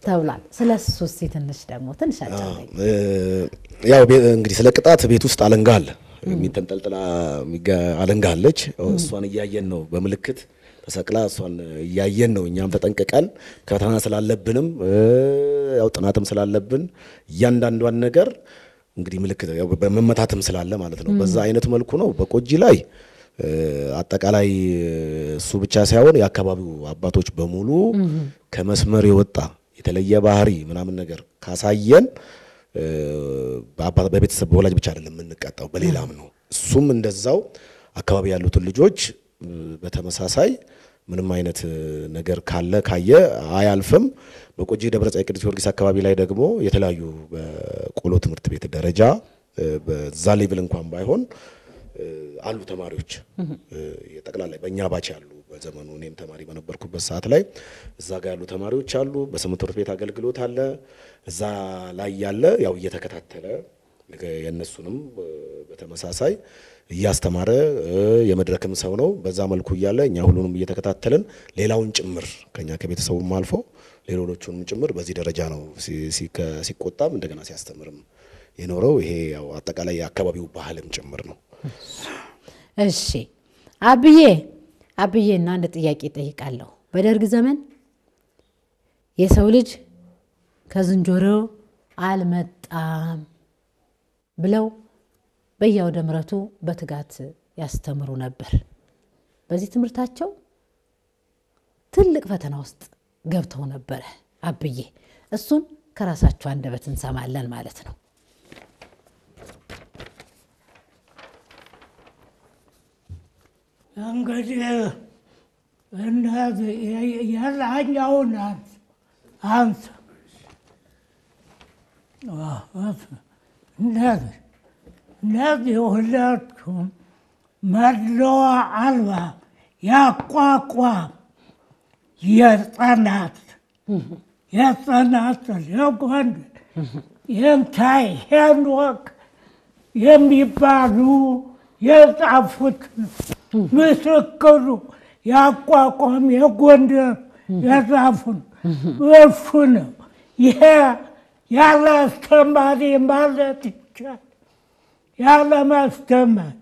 ተብሏል። ስለሱስ ትንሽ ደግሞ ትንሽ አጫውተኝ። ያው እንግዲህ ስለ ቅጣት ቤት ውስጥ አለንጋ አለ፣ የሚተንጠልጥላ አለንጋ አለች። እሷን እያየን ነው በምልክት ተሰቅላ እሷን እያየን ነው። እኛም ተጠንቀቀን ከተና ስላለብንም ያው ጥናትም ስላለብን እያንዳንዷን ነገር እንግዲህ ምልክት በመመታትም ስላለ ማለት ነው። በዛ አይነት መልኩ ነው በቆጂ ላይ አጠቃላይ እሱ ብቻ ሳይሆን የአካባቢው አባቶች በሙሉ ከመስመር የወጣ የተለየ ባህሪ ምናምን ነገር ካሳየን በቤተሰብ በወላጅ ብቻ አይደለም የምንቀጣው በሌላም ነው። እሱም እንደዛው አካባቢ ያሉትን ልጆች በተመሳሳይ ምንም አይነት ነገር ካየ አያልፍም። በቆጂ ደብረጻይ ቅዱስ ጊዮርጊስ አካባቢ ላይ ደግሞ የተለያዩ በቆሎ ትምህርት ቤት ደረጃ በዛ ሌቭል እንኳን ባይሆን አሉ ተማሪዎች የጠቅላላ በእኛ ባች ያሉ በዘመኑ እኔም ተማሪ በነበርኩበት ሰዓት ላይ እዛ ጋር ያሉ ተማሪዎች አሉ። በስምንት ትምህርት ቤት አገልግሎት አለ። እዛ ላይ ያለ ያው እየተከታተለ የነሱንም በተመሳሳይ እያስተማረ የመድረክም ሰው ነው። በዛ መልኩ እያለ እኛ ሁሉንም እየተከታተልን ሌላውን ጭምር ከኛ ከቤተሰቡም አልፎ ሌሎቹንም ጭምር በዚህ ደረጃ ነው ሲቆጣም እንደገና ሲያስተምርም የኖረው። ይሄ ያው አጠቃላይ የአካባቢው ባህልም ጭምር ነው። እሺ አብዬና አንድ ጥያቄ ጠይቃለሁ። በደርግ ዘመን የሰው ልጅ ከዝንጀሮ አልመጣም ብለው በያውደ ምሕረቱ በትጋት ያስተምሩ ነበር። በዚህ ትምህርታቸው ትልቅ ፈተና ውስጥ ገብተው ነበር። አብዬ እሱን ከራሳቸው አንደበት እንሰማለን ማለት ነው። እንግዲህ እነዚህ ያላኛውን አንተ እነዚህ ሁለቱም መድሎ አልባ ያቋቋም የህፃናት የጎንድ የንታይ ሄኖክ የሚባሉ የጻፉት ምስክሩ ያቋቋም የጎንደር የጻፉን እሱ ነው። ይሄ ያለ አስተማሪ ማለት ይቻላል። ያለ ማስተማር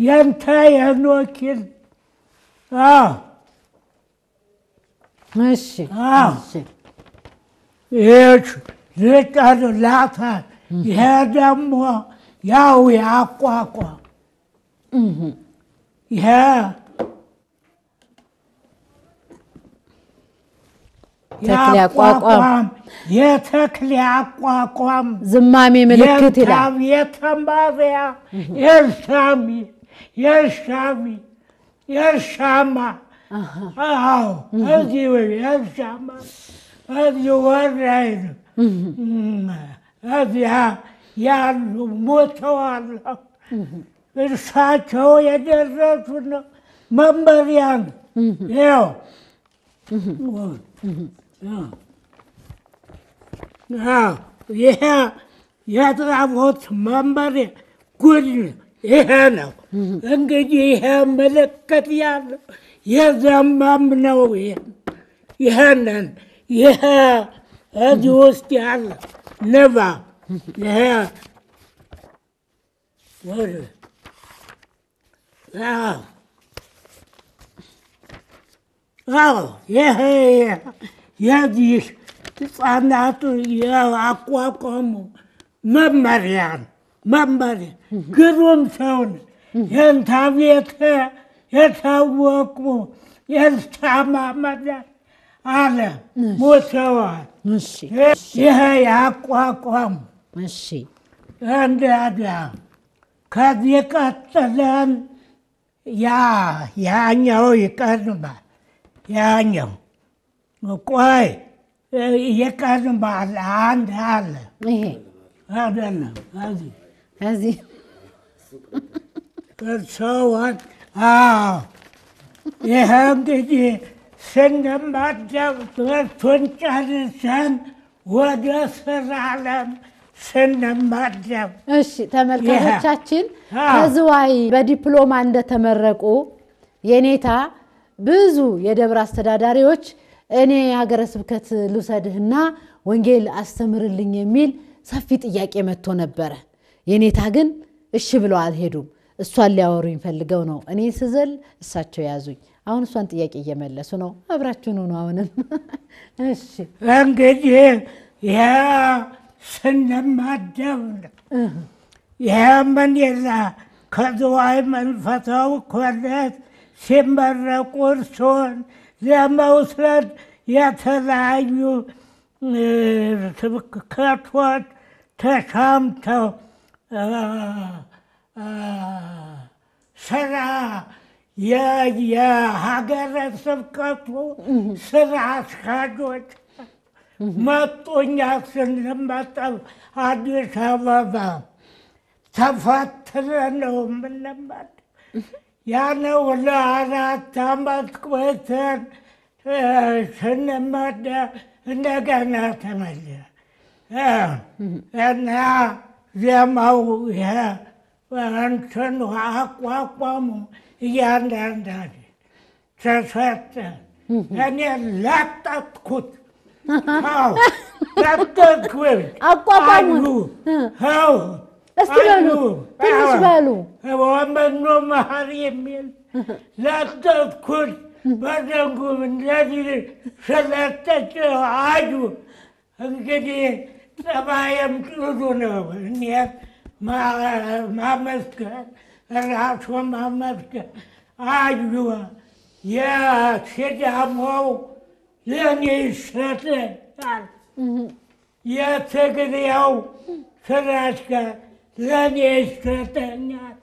የንታይ ሄኖክን እሺ ይህ ልጨርላታል። ይሄ ደግሞ ያው ያቋቋም ይሄ ያቋቋም የተክል ያቋቋም ዝማሜ ምልክት ይላል። የተማሪያ የሻማ አዎ እዚህ የሻማ እዚህ ወራይ ነው። እዚያ ያሉ ሞተዋል። እርሳቸው የደረሱ ነው። መመሪያ ነው። ይኸው ይሄ የጻፉት መመሪያ ጉድ ይሄ ነው። እንግዲህ ይሄ ምልክት ያለው የዘመም ነው። ይሄንን ይሄ እዚህ ውስጥ ያለ ንባብ ይሄ ይሄ የዚህ ህፃናቱ ያቋቋሙ መመሪያ ግሩም ሰውን የንታ ቤት የታወቁ የስታማመዳ አለ ሞተዋል። ይሄ ያቋቋሙ እንደዳ ከዚህ ቀጥለን ያኛው ይቀድማል። ያኛው ቆይ ይቀድማል። አንድ አለ ይሄ አይደለም እዚህ ሰውን ይህ እንግዲህ ስንመደብ ትምህርቱን ጨርሰን ወደ ስራ ዓለም ስንመደብ። እሺ ተመልካቾቻችን ከዝዋይ በዲፕሎማ እንደተመረቁ የኔታ ብዙ የደብር አስተዳዳሪዎች እኔ ሀገረ ስብከት ልውሰድህና ወንጌል አስተምርልኝ የሚል ሰፊ ጥያቄ መጥቶ ነበረ። የኔታ ግን እሺ ብለው አልሄዱም። እሷን ሊያወሩኝ ፈልገው ነው። እኔ ስዘል እሳቸው ያዙኝ። አሁን እሷን ጥያቄ እየመለሱ ነው። አብራችሁን ነው አሁንም። እሺ እንግዲህ ያ ስንመደብ ያ ምን ይላ ከዝዋይ መንፈሳዊ ኮሌጅ ሲመረቁ እርስዎን ለመውሰድ የተለያዩ ስብከቶች ተሻምተው ስራ የሀገረ ስብከቱ ስራ አስኪያጆች መጡኛ። ስንመጣው አዲስ አበባ ተፈትነን ነው የምንመጣው። ያነው ለ4 ዓመት ቆይተን ስንመደብ እንደገና ተመለስን እና ዜማው እንትኑ አቋቋሙ እያንዳንዳችን ተሰጠን። እኔ ለጠጥኩት። ለጠጥኩት። አቋቋሙ እስቲ በሉ ትንሽ በሉ ወመኖ መሀሪ የሚል ለጠጥኩት። በደንጉ እንደዚህ ስለጠጭ አዩ። እንግዲህ ጠባየም ጥሩ ነው። እኔ ማመስገን ራሱ ማመስገን አዩ። የሲዳሞው ለእኔ ይሰጠኛል፣ የትግሬው ስራ አስኪያጅ ለእኔ ይሰጠኛል፣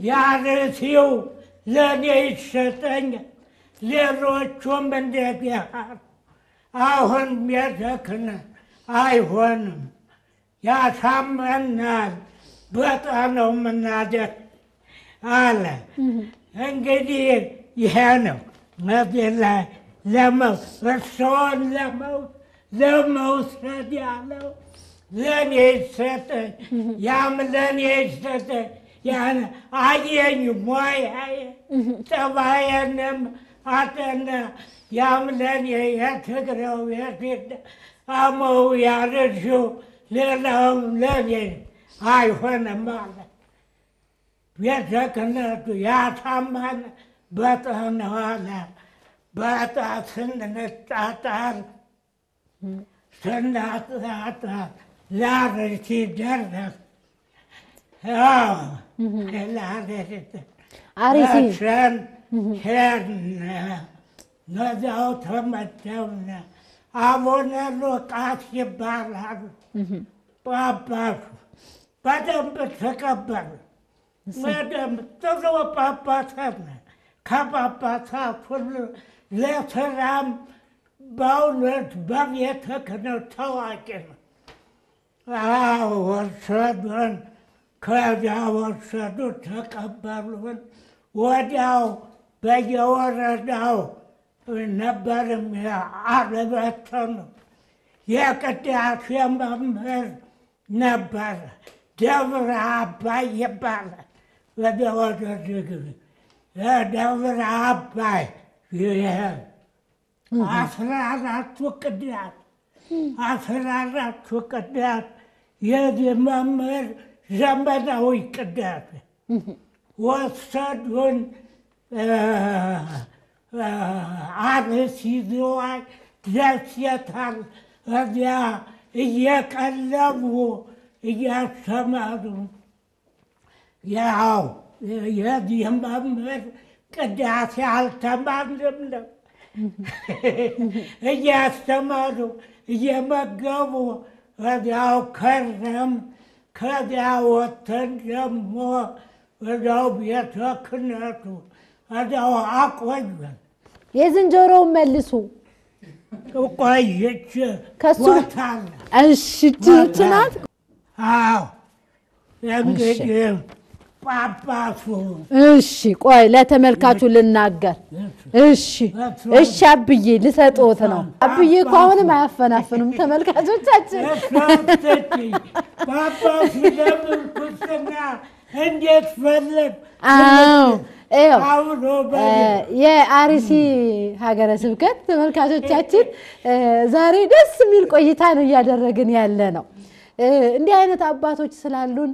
የአርሲው ለእኔ ይሰጠኛል። ሌሎቹም እንደዚህ አሁን ቤተ ክህነት አይሆንም፣ ያሳመናል፣ በጣም ነው የምናደር አለ። እንግዲህ ይሄ ነው እዚህ ላይ እርስዎን ለመውሰድ ያለው ለእኔ ይሰጠኝ፣ ያም ለእኔ ይሰጠኝ። ያን አየኝ ሞያዬ ጠባዬንም አጠና። ያም ለእኔ የትግሬው የሲዳሞው ያርሺው ሌላውም ለእኔ አይሆንም አለ። ቤተ ክህነቱ ያሳመነ በጣም ነው አለ። በጣም ስንጣጣር ለአርሲ ደረስ አርሲ ሄድን። ከዚያው ተመደብን። አቡነ ሉቃስ ይባላሉ ጳጳሱ። በደንብ ተቀበሉ። በደንብ ጥሩ ጳጳሳት ነው። ከጳጳሳት ሁሉ ለስራም በእውነት በቤተ ክህነት ታዋቂ ነው። ወሰዱን። ከዚያ ወሰዱ፣ ተቀበሉን። ወዲያው በየወረዳው ነበር አልበተኑ። የቅዳሴ መምህር ነበረ፣ ደብረ አባይ ይባላል። ወዲያ ወደ ድግሪ ደብረ አባይ 14ቱ ቅዳሴ 14ቱ ቅዳሴ የዚህ መምህር ዘመናዊ ቅዳሴ ወሰዱን። አርሲ ዝዋይ ደሴታል እዚያ እየቀለቡ እያስተማሩ ያው የዚህ መምህር ቅዳሴ አልተማርንም ነው እያስተማሩ እየመገቡ እዚያው ከረም ከዚያ ወጥተን ደግሞ ወዲያው ቤተ ክህነቱ ወዲያው አቆየን። የዝንጀሮውን መልሱ ቆየች ከሱ ወታለ እሺ ትናት አዎ እንግዲህ ጳጳሱ እሺ ቆይ ለተመልካቹ ልናገር እሺ አብዬ ልሰጥዎት ነው አብዬ እኮ አሁንም አያፈናፍኑም ተመልካቾቻችን ጳጳሱ ለምን ክርስትና እንዴት ፈለግ የአርሲ ሀገረ ስብከት ተመልካቾቻችን ዛሬ ደስ የሚል ቆይታ ነው እያደረግን ያለ ነው እንዲህ አይነት አባቶች ስላሉን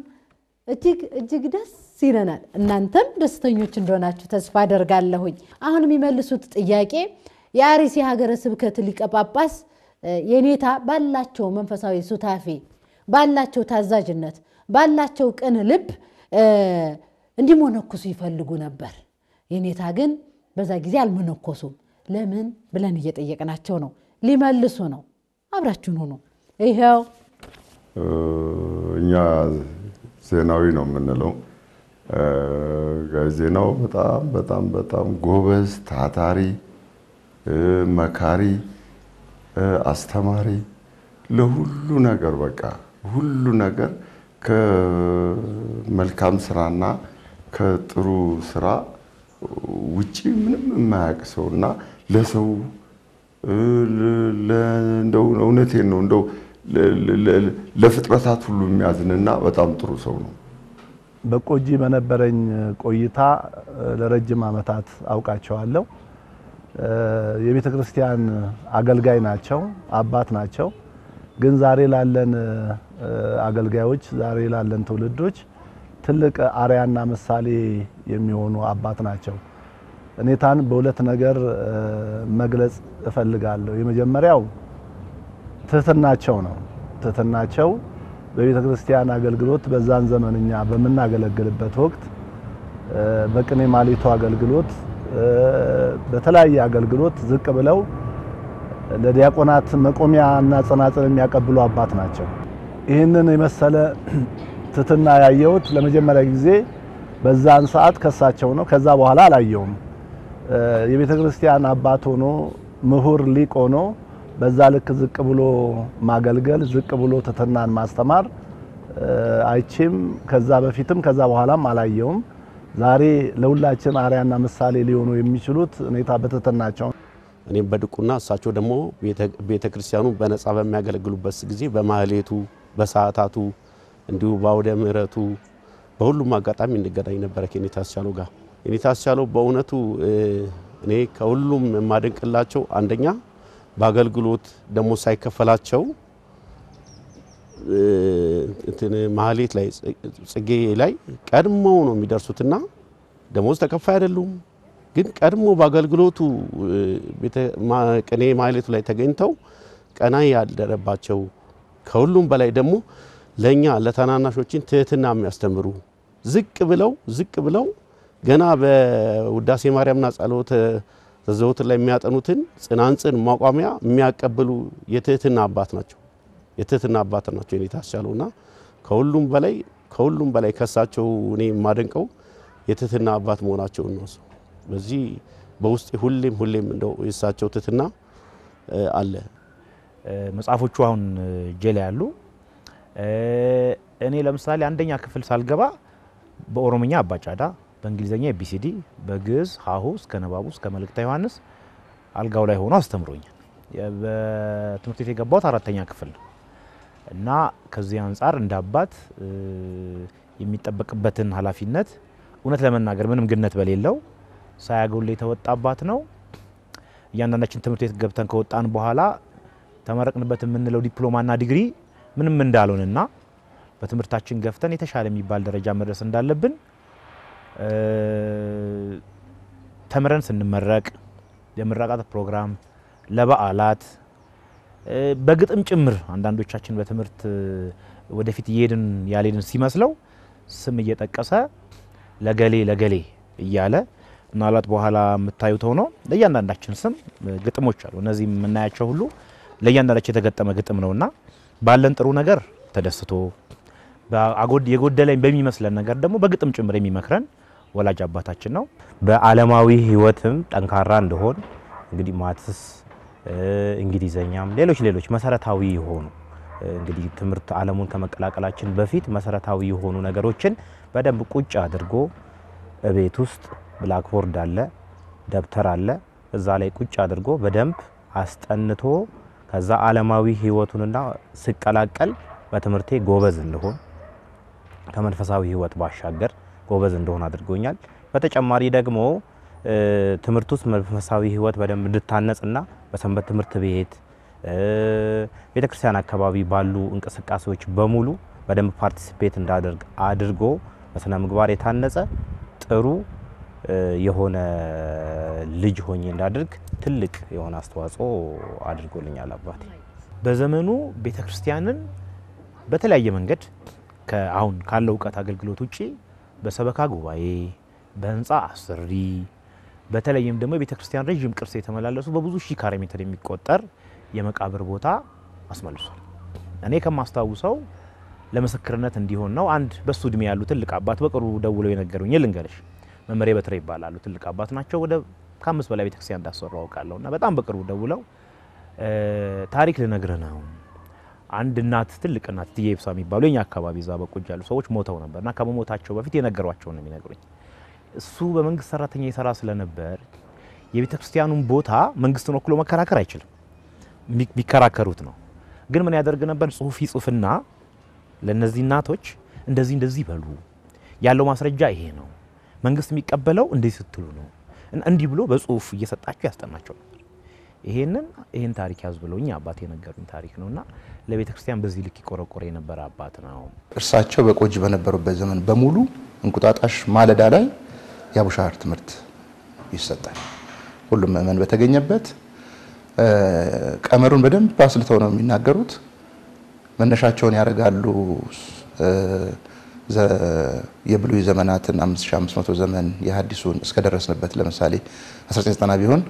እጅግ ደስ ይለናል እናንተም ደስተኞች እንደሆናችሁ ተስፋ አደርጋለሁኝ አሁን የሚመልሱት ጥያቄ የአርሲ ሀገረ ስብከት ሊቀ ጳጳስ የኔታ ባላቸው መንፈሳዊ ሱታፌ ባላቸው ታዛዥነት ባላቸው ቅን ልብ እንዲሞነኩሱ ይፈልጉ ነበር የኔታ ግን በዛ ጊዜ አልመነኮሱም ለምን ብለን እየጠየቅናቸው ነው ሊመልሱ ነው አብራችሁን ሆኖ ይሄው እኛ ዜናዊ ነው የምንለው ዜናው በጣም ጎበዝ ታታሪ መካሪ አስተማሪ ለሁሉ ነገር በቃ ሁሉ ነገር ከመልካም ስራና ከጥሩ ስራ ውጪ ምንም የማያውቅ ሰውና ለሰው እንደው እውነቴን ነው እንደው ለፍጥረታት ሁሉ የሚያዝንና በጣም ጥሩ ሰው ነው በቆጂ በነበረኝ ቆይታ ለረጅም አመታት አውቃቸዋለሁ የቤተ ክርስቲያን አገልጋይ ናቸው አባት ናቸው ግን ዛሬ ላለን አገልጋዮች ዛሬ ላለን ትውልዶች ትልቅ አርያና ምሳሌ የሚሆኑ አባት ናቸው እኔታን በሁለት ነገር መግለጽ እፈልጋለሁ የመጀመሪያው ትህትናቸው ነው ትህትናቸው በቤተ ክርስቲያን አገልግሎት በዛን ዘመንኛ በመናገለግልበት ወቅት በቅኔ ማሊቱ አገልግሎት በተለያየ አገልግሎት ዝቅ ብለው ለዲያቆናት መቆሚያና ጽናጽል የሚያቀብሉ አባት ናቸው ይህንን የመሰለ ትህትና ያየሁት ለመጀመሪያ ጊዜ በዛን ሰዓት ከሳቸው ነው ከዛ በኋላ አላየውም የቤተ ክርስቲያን አባት ሆኖ ምሁር ሊቅ ሆኖ በዛ ልክ ዝቅ ብሎ ማገልገል ዝቅ ብሎ ትህትናን ማስተማር አይቼም ከዛ በፊትም ከዛ በኋላም አላየውም ዛሬ ለሁላችን አርያና ምሳሌ ሊሆኑ የሚችሉት እኔታ በትህትናቸው እኔም በድቁና እሳቸው ደግሞ ቤተ ክርስቲያኑ በነጻ በሚያገለግሉበት ጊዜ በማህሌቱ በሰዓታቱ እንዲሁ ባውደ ምሕረቱ በሁሉም አጋጣሚ እንገናኝ ነበር ከኔታ አስቻለው ጋር ኔታ አስቻለው በእውነቱ እኔ ከሁሉም የማደንቅላቸው አንደኛ በአገልግሎት ደሞ ሳይከፈላቸው ማህሌት ላይ ጽጌ ላይ ቀድመው ነው የሚደርሱትና ደሞዝ ተከፋይ አይደሉም ግን ቀድሞ በአገልግሎቱ ቅኔ ማህሌቱ ላይ ተገኝተው ቀና ያልደረባቸው ከሁሉም በላይ ደግሞ ለኛ ለታናናሾችን ትህትና የሚያስተምሩ ዝቅ ብለው ገና በውዳሴ ማርያምና ጸሎት ዘዘውትር ላይ የሚያጠኑትን ጽናንጽን ማቋሚያ የሚያቀብሉ የትህትና አባት ናቸው የኔታ አስቻለውና ከሁሉም በላይ ከሳቸው እኔ የማደንቀው የትህትና አባት መሆናቸው ነው በዚህ በውስጥ ሁሌም እንደው የሳቸው ትህትና አለ መጽሐፎቹ አሁን ጀለ ያሉ እኔ ለምሳሌ አንደኛ ክፍል ሳልገባ በኦሮምኛ አባጫዳ በእንግሊዘኛ ኤቢሲዲ በግዕዝ ሀሁ እስከ ነባቡ እስከ መልእክተ ዮሐንስ አልጋው ላይ ሆኖ አስተምሮኛል በትምህርት ቤት የገባሁት አራተኛ ክፍል እና ከዚህ አንፃር እንደ አባት የሚጠበቅበትን ኃላፊነት እውነት ለመናገር ምንም ግነት በሌለው ሳያጎል የተወጣ አባት ነው እያንዳንዳችን ትምህርት ቤት ገብተን ከወጣን በኋላ ተመረቅንበት የምንለው ዲፕሎማና ዲግሪ ምንም እንዳልሆነና በትምህርታችን ገፍተን የተሻለ የሚባል ደረጃ መድረስ እንዳለብን ተመረን ስንመረቅ የምረቃት ፕሮግራም ለበዓላት በግጥም ጭምር አንዳንዶቻችን በትምህርት ወደፊት ያሌድን ሲመስለው ስም እየጠቀሰ ለገሌ እያለ ምናልባት በኋላ የምታዩት ሆኖ ለእያንዳንዳችን ስም ግጥሞች አሉ እነዚህ የምናያቸው ሁሉ ለእያንዳንዳችን የተገጠመ ግጥም ነውና ባለን ጥሩ ነገር ተደስቶ የጎደለኝ በሚመስለን ነገር ደግሞ በግጥም ጭምር የሚመክረን ወላጅ አባታችን ነው። በዓለማዊ ህይወትም ጠንካራ እንደሆን እንግዲህ ማትስ እንግሊዘኛም ሌሎች መሰረታዊ የሆኑ እንግዲህ ትምህርት ዓለሙን ከመቀላቀላችን በፊት መሰረታዊ የሆኑ ነገሮችን በደንብ ቁጭ አድርጎ ቤት ውስጥ ብላክቦርድ አለ፣ ደብተር አለ፣ እዛ ላይ ቁጭ አድርጎ በደንብ አስጠንቶ ከዛ ዓለማዊ ህይወቱንና ስቀላቀል በትምህርቴ ጎበዝ እንደሆን ከመንፈሳዊ ህይወት ባሻገር ጎበዝ እንደሆን አድርጎኛል። በተጨማሪ ደግሞ ትምህርት ውስጥ መንፈሳዊ ህይወት በደንብ እንድታነጽና በሰንበት ትምህርት ቤት ቤተክርስቲያን አካባቢ ባሉ እንቅስቃሴዎች በሙሉ በደንብ ፓርቲሲፔት እንዳደርግ አድርጎ በስነ ምግባር የታነጸ ጥሩ የሆነ ልጅ ሆኜ እንዳድርግ ትልቅ የሆነ አስተዋጽኦ አድርጎልኛል አባቴ። በዘመኑ ቤተክርስቲያንን በተለያየ መንገድ ከአሁን ካለው ዕውቀት አገልግሎት ውጪ በሰበካ ጉባኤ፣ በህንጻ አስሪ፣ በተለይም ደግሞ ቤተክርስቲያን ረጅም ቅርስ የተመላለሱ በብዙ ሺህ ካሬ ሜትር የሚቆጠር የመቃብር ቦታ አስመልሷል። እኔ ከማስታውሰው ለምስክርነት እንዲሆን ነው አንድ በሱ እድሜ ያሉ ትልቅ አባት በቅርቡ ደውለው የነገሩኝ ልንገርሽ። መመሬ በትሬ ይባላሉ። ትልቅ አባት ናቸው። ወደ ከ5 በላይ ቤተክርስቲያን እንዳሰሩ አውቃለሁና በጣም በቅርቡ ደውለው ታሪክ ልነግርህ ነው። አንድ እናት ትልቅ እናት ትየብሳ የሚባሉ የኛ አካባቢ ዛ በቆጅ ያሉ ሰዎች ሞተው ነበርና ከመሞታቸው በፊት የነገሯቸው ነው የሚነግሩኝ። እሱ በመንግስት ሰራተኛ ይሰራ ስለነበር የቤተክርስቲያኑን ቦታ መንግስትን ወክሎ መከራከር አይችልም። ቢከራከሩት ነው። ግን ምን ያደርግ ነበር? ጽሁፍ ይጽፍና ለነዚህ እናቶች እንደዚህ በሉ ያለው ማስረጃ ይሄ ነው፣ መንግስት የሚቀበለው እንደዚህ ስትሉ ነው፣ እንዲህ ብሎ በጽሁፍ እየሰጣቸው ያስጠናቸው ነበር። ይሄን ታሪክ ያዝ ብለውኝ አባቴ የነገሩኝ ታሪክ ነውና ለቤተክርስቲያን በዚህ ልክ ይቆረቆረ የነበረ አባት ነው። እርሳቸው በቆጂ በነበሩበት ዘመን በሙሉ እንቁጣጣሽ ማለዳ ላይ የአቡሻህር ትምህርት ይሰጣል። ሁሉም ምእመን በተገኘበት ቀመሩን በደንብ አስልተው ነው የሚናገሩት። መነሻቸውን ያደርጋሉ። የብሉይ ዘመናትን 5500 ዘመን የሐዲሱን እስከ ደረስንበት ለምሳሌ 1990 ቢሆን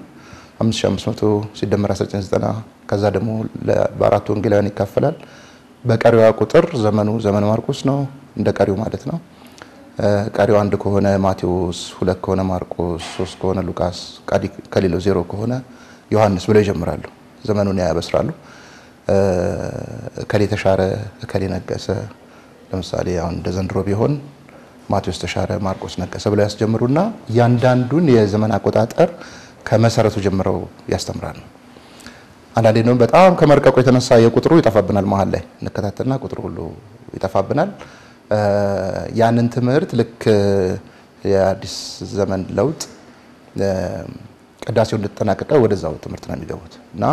5500 ሲደመር 1990 ከዛ ደግሞ በአራቱ ወንጌላውያን ይካፈላል። በቀሪዋ ቁጥር ዘመነ ማርቆስ ነው እንደ ቀሪው ማለት ነው። ቀሪው 1 ከሆነ ማቴዎስ፣ 2 ከሆነ ማርቆስ፣ 3 ከሆነ ሉቃስ፣ ከሌላው 0 ከሆነ ዮሐንስ ብለው ይጀምራሉ። ዘመኑን ያበስራሉ። ከሌ ተሻረ፣ ከሌ ነገሰ። ለምሳሌ አሁን እንደ ዘንድሮ ቢሆን ማቴዎስ ተሻረ፣ ማርቆስ ነገሰ ብለው ያስጀምሩና ያንዳንዱን የዘመን አቆጣጠር ከመሰረቱ ጀምረው ያስተምራሉ። አንዳንዴ ነው በጣም ከመርቀቁ የተነሳ የቁጥሩ ይጠፋብናል። መሃል ላይ እንከታተልና ቁጥሩ ሁሉ ይጠፋብናል። ያንን ትምህርት ልክ የአዲስ ዘመን ለውጥ ቅዳሴው እንደተጠናቀቀ ወደዛው ትምህርት ነው የሚገቡት እና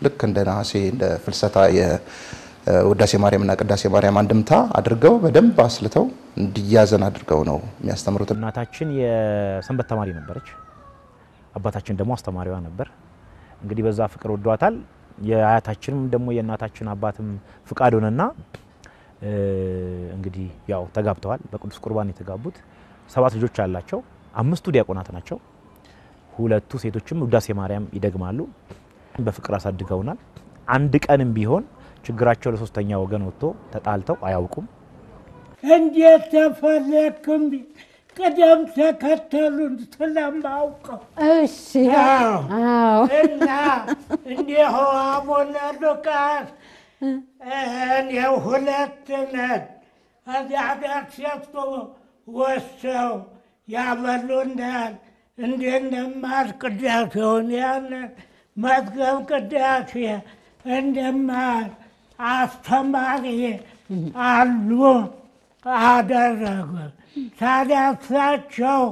ልክ እንደ ነሐሴ እንደ ፍልሰታ የውዳሴ ማርያምና ቅዳሴ ማርያም አንድምታ አድርገው በደንብ አስልተው እንዲያዘን አድርገው ነው የሚያስተምሩት። እናታችን የሰንበት ተማሪ ነበረች። አባታችን ደግሞ አስተማሪዋ ነበር። እንግዲህ በዛ ፍቅር ወዷታል። የአያታችንም ደግሞ የእናታችን አባትም ፍቃድ ሆነና እንግዲህ ያው ተጋብተዋል። በቅዱስ ቁርባን የተጋቡት 7 ልጆች አላቸው። 5ቱ ዲያቆናት ናቸው። 2ቱ ሴቶችም ውዳሴ ማርያም ይደግማሉ። በፍቅር አሳድገውናል። አንድ ቀንም ቢሆን ችግራቸው ለሶስተኛ ወገን ወጥቶ ተጣልተው አያውቁም። እንዴት ተፈለክም ቅደም ተከተሉን ስለማውቀው እሺ አዎ እና እንዲሁ አቡነ ሉቃስ እኔ 2 ነን አዳዳት ሴቶ ወሰው ያበሉናል። እንደነማር ቅዳሴውን ያንን መዝገብ ቅዳሴ እንደማር አስተማሪ አሉ አደረገ። ታዲያ እሳቸው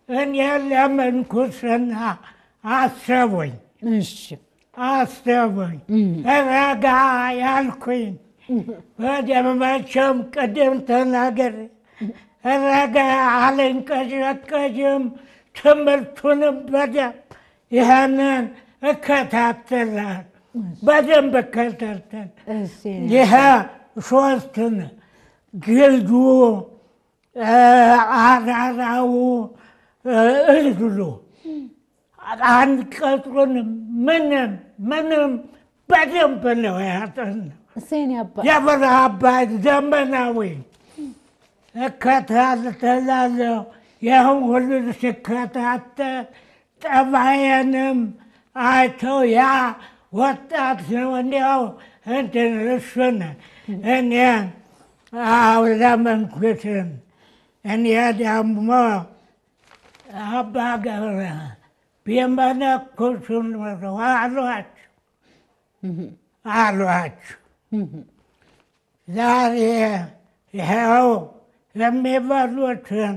እኔ ለምንኩስና አሰቡኝ። እሺ አሰቡኝ። ረጋ ያልኩኝ በደመቸም ቅድም ተናገር ረጋ አልንቀዠቀዥም። ትምህርቱንም በደንብ ይህንን እከታተላል በደንብ እከታተል። ይሄ 3 ነው። ግልዱ፣ አራራው፣ እህሉ አንቀጹን ምንም በደንብ ነው ያጠናው። ደብረ አባይ ዘመናዊ እከታተላለሁ። ይህም ሁሉ ሲከታተል ጠባዬንም አይተው ያ ወጣት ነው እንዲያው እንትን እሱን እኔን አለመንኩትን። እኔ ደግሞ አባ ገብረ ቢመነኩሱ ኖሮ አሏችሁ ዛሬ ይኸው የሚበሉትን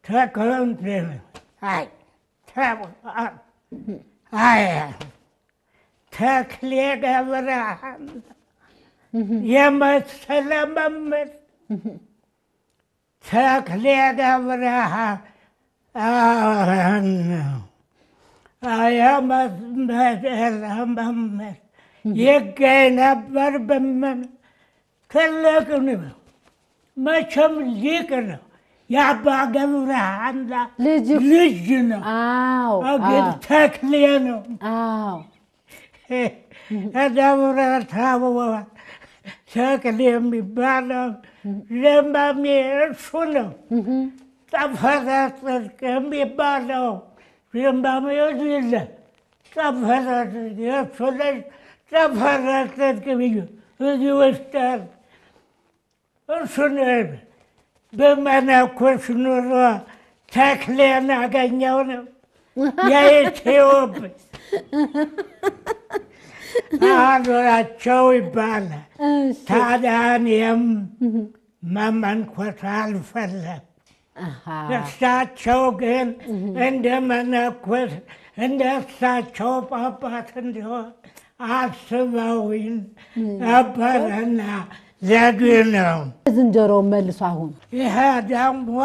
ተክንትን ተክሌ ገብረሃን የመሰለ መምህር ተክሌ ገብረሃን የመሰለ መምህር ይገኝ ነበር። በምን ትልቅ ነው መቼም ሊቅ ነው። የአባ ገብረሃን ልጅ ነው። ግን ተክሌ ነው። ደብረ ታቦር ተክሌ የሚባለው ዘማሚ እሱ ነው። ጠፈረ ጽድቅ የሚባለው ዘማሚ የለ ጠፈረ ጽድቅ የእሱ ልጅ ጠፈረ ጽድቅ ብዬ እዚህ ውስጥ እሱ ነው። በመነኮስ ኑሮ ተክሌን አገኘው ነው የኢትዮጵያ አሏቸው ይባላል። ታዲያ እኔም መመንኮስ አልፈለግም። እሳቸው ግን እንደ መነኮስ እንደ እሳቸው ጳጳስ እንዲሆን አስበውኝ ነበረና ዘዴ ነው። ዝንጀሮውን መልሶ አሁን ይሄ ደግሞ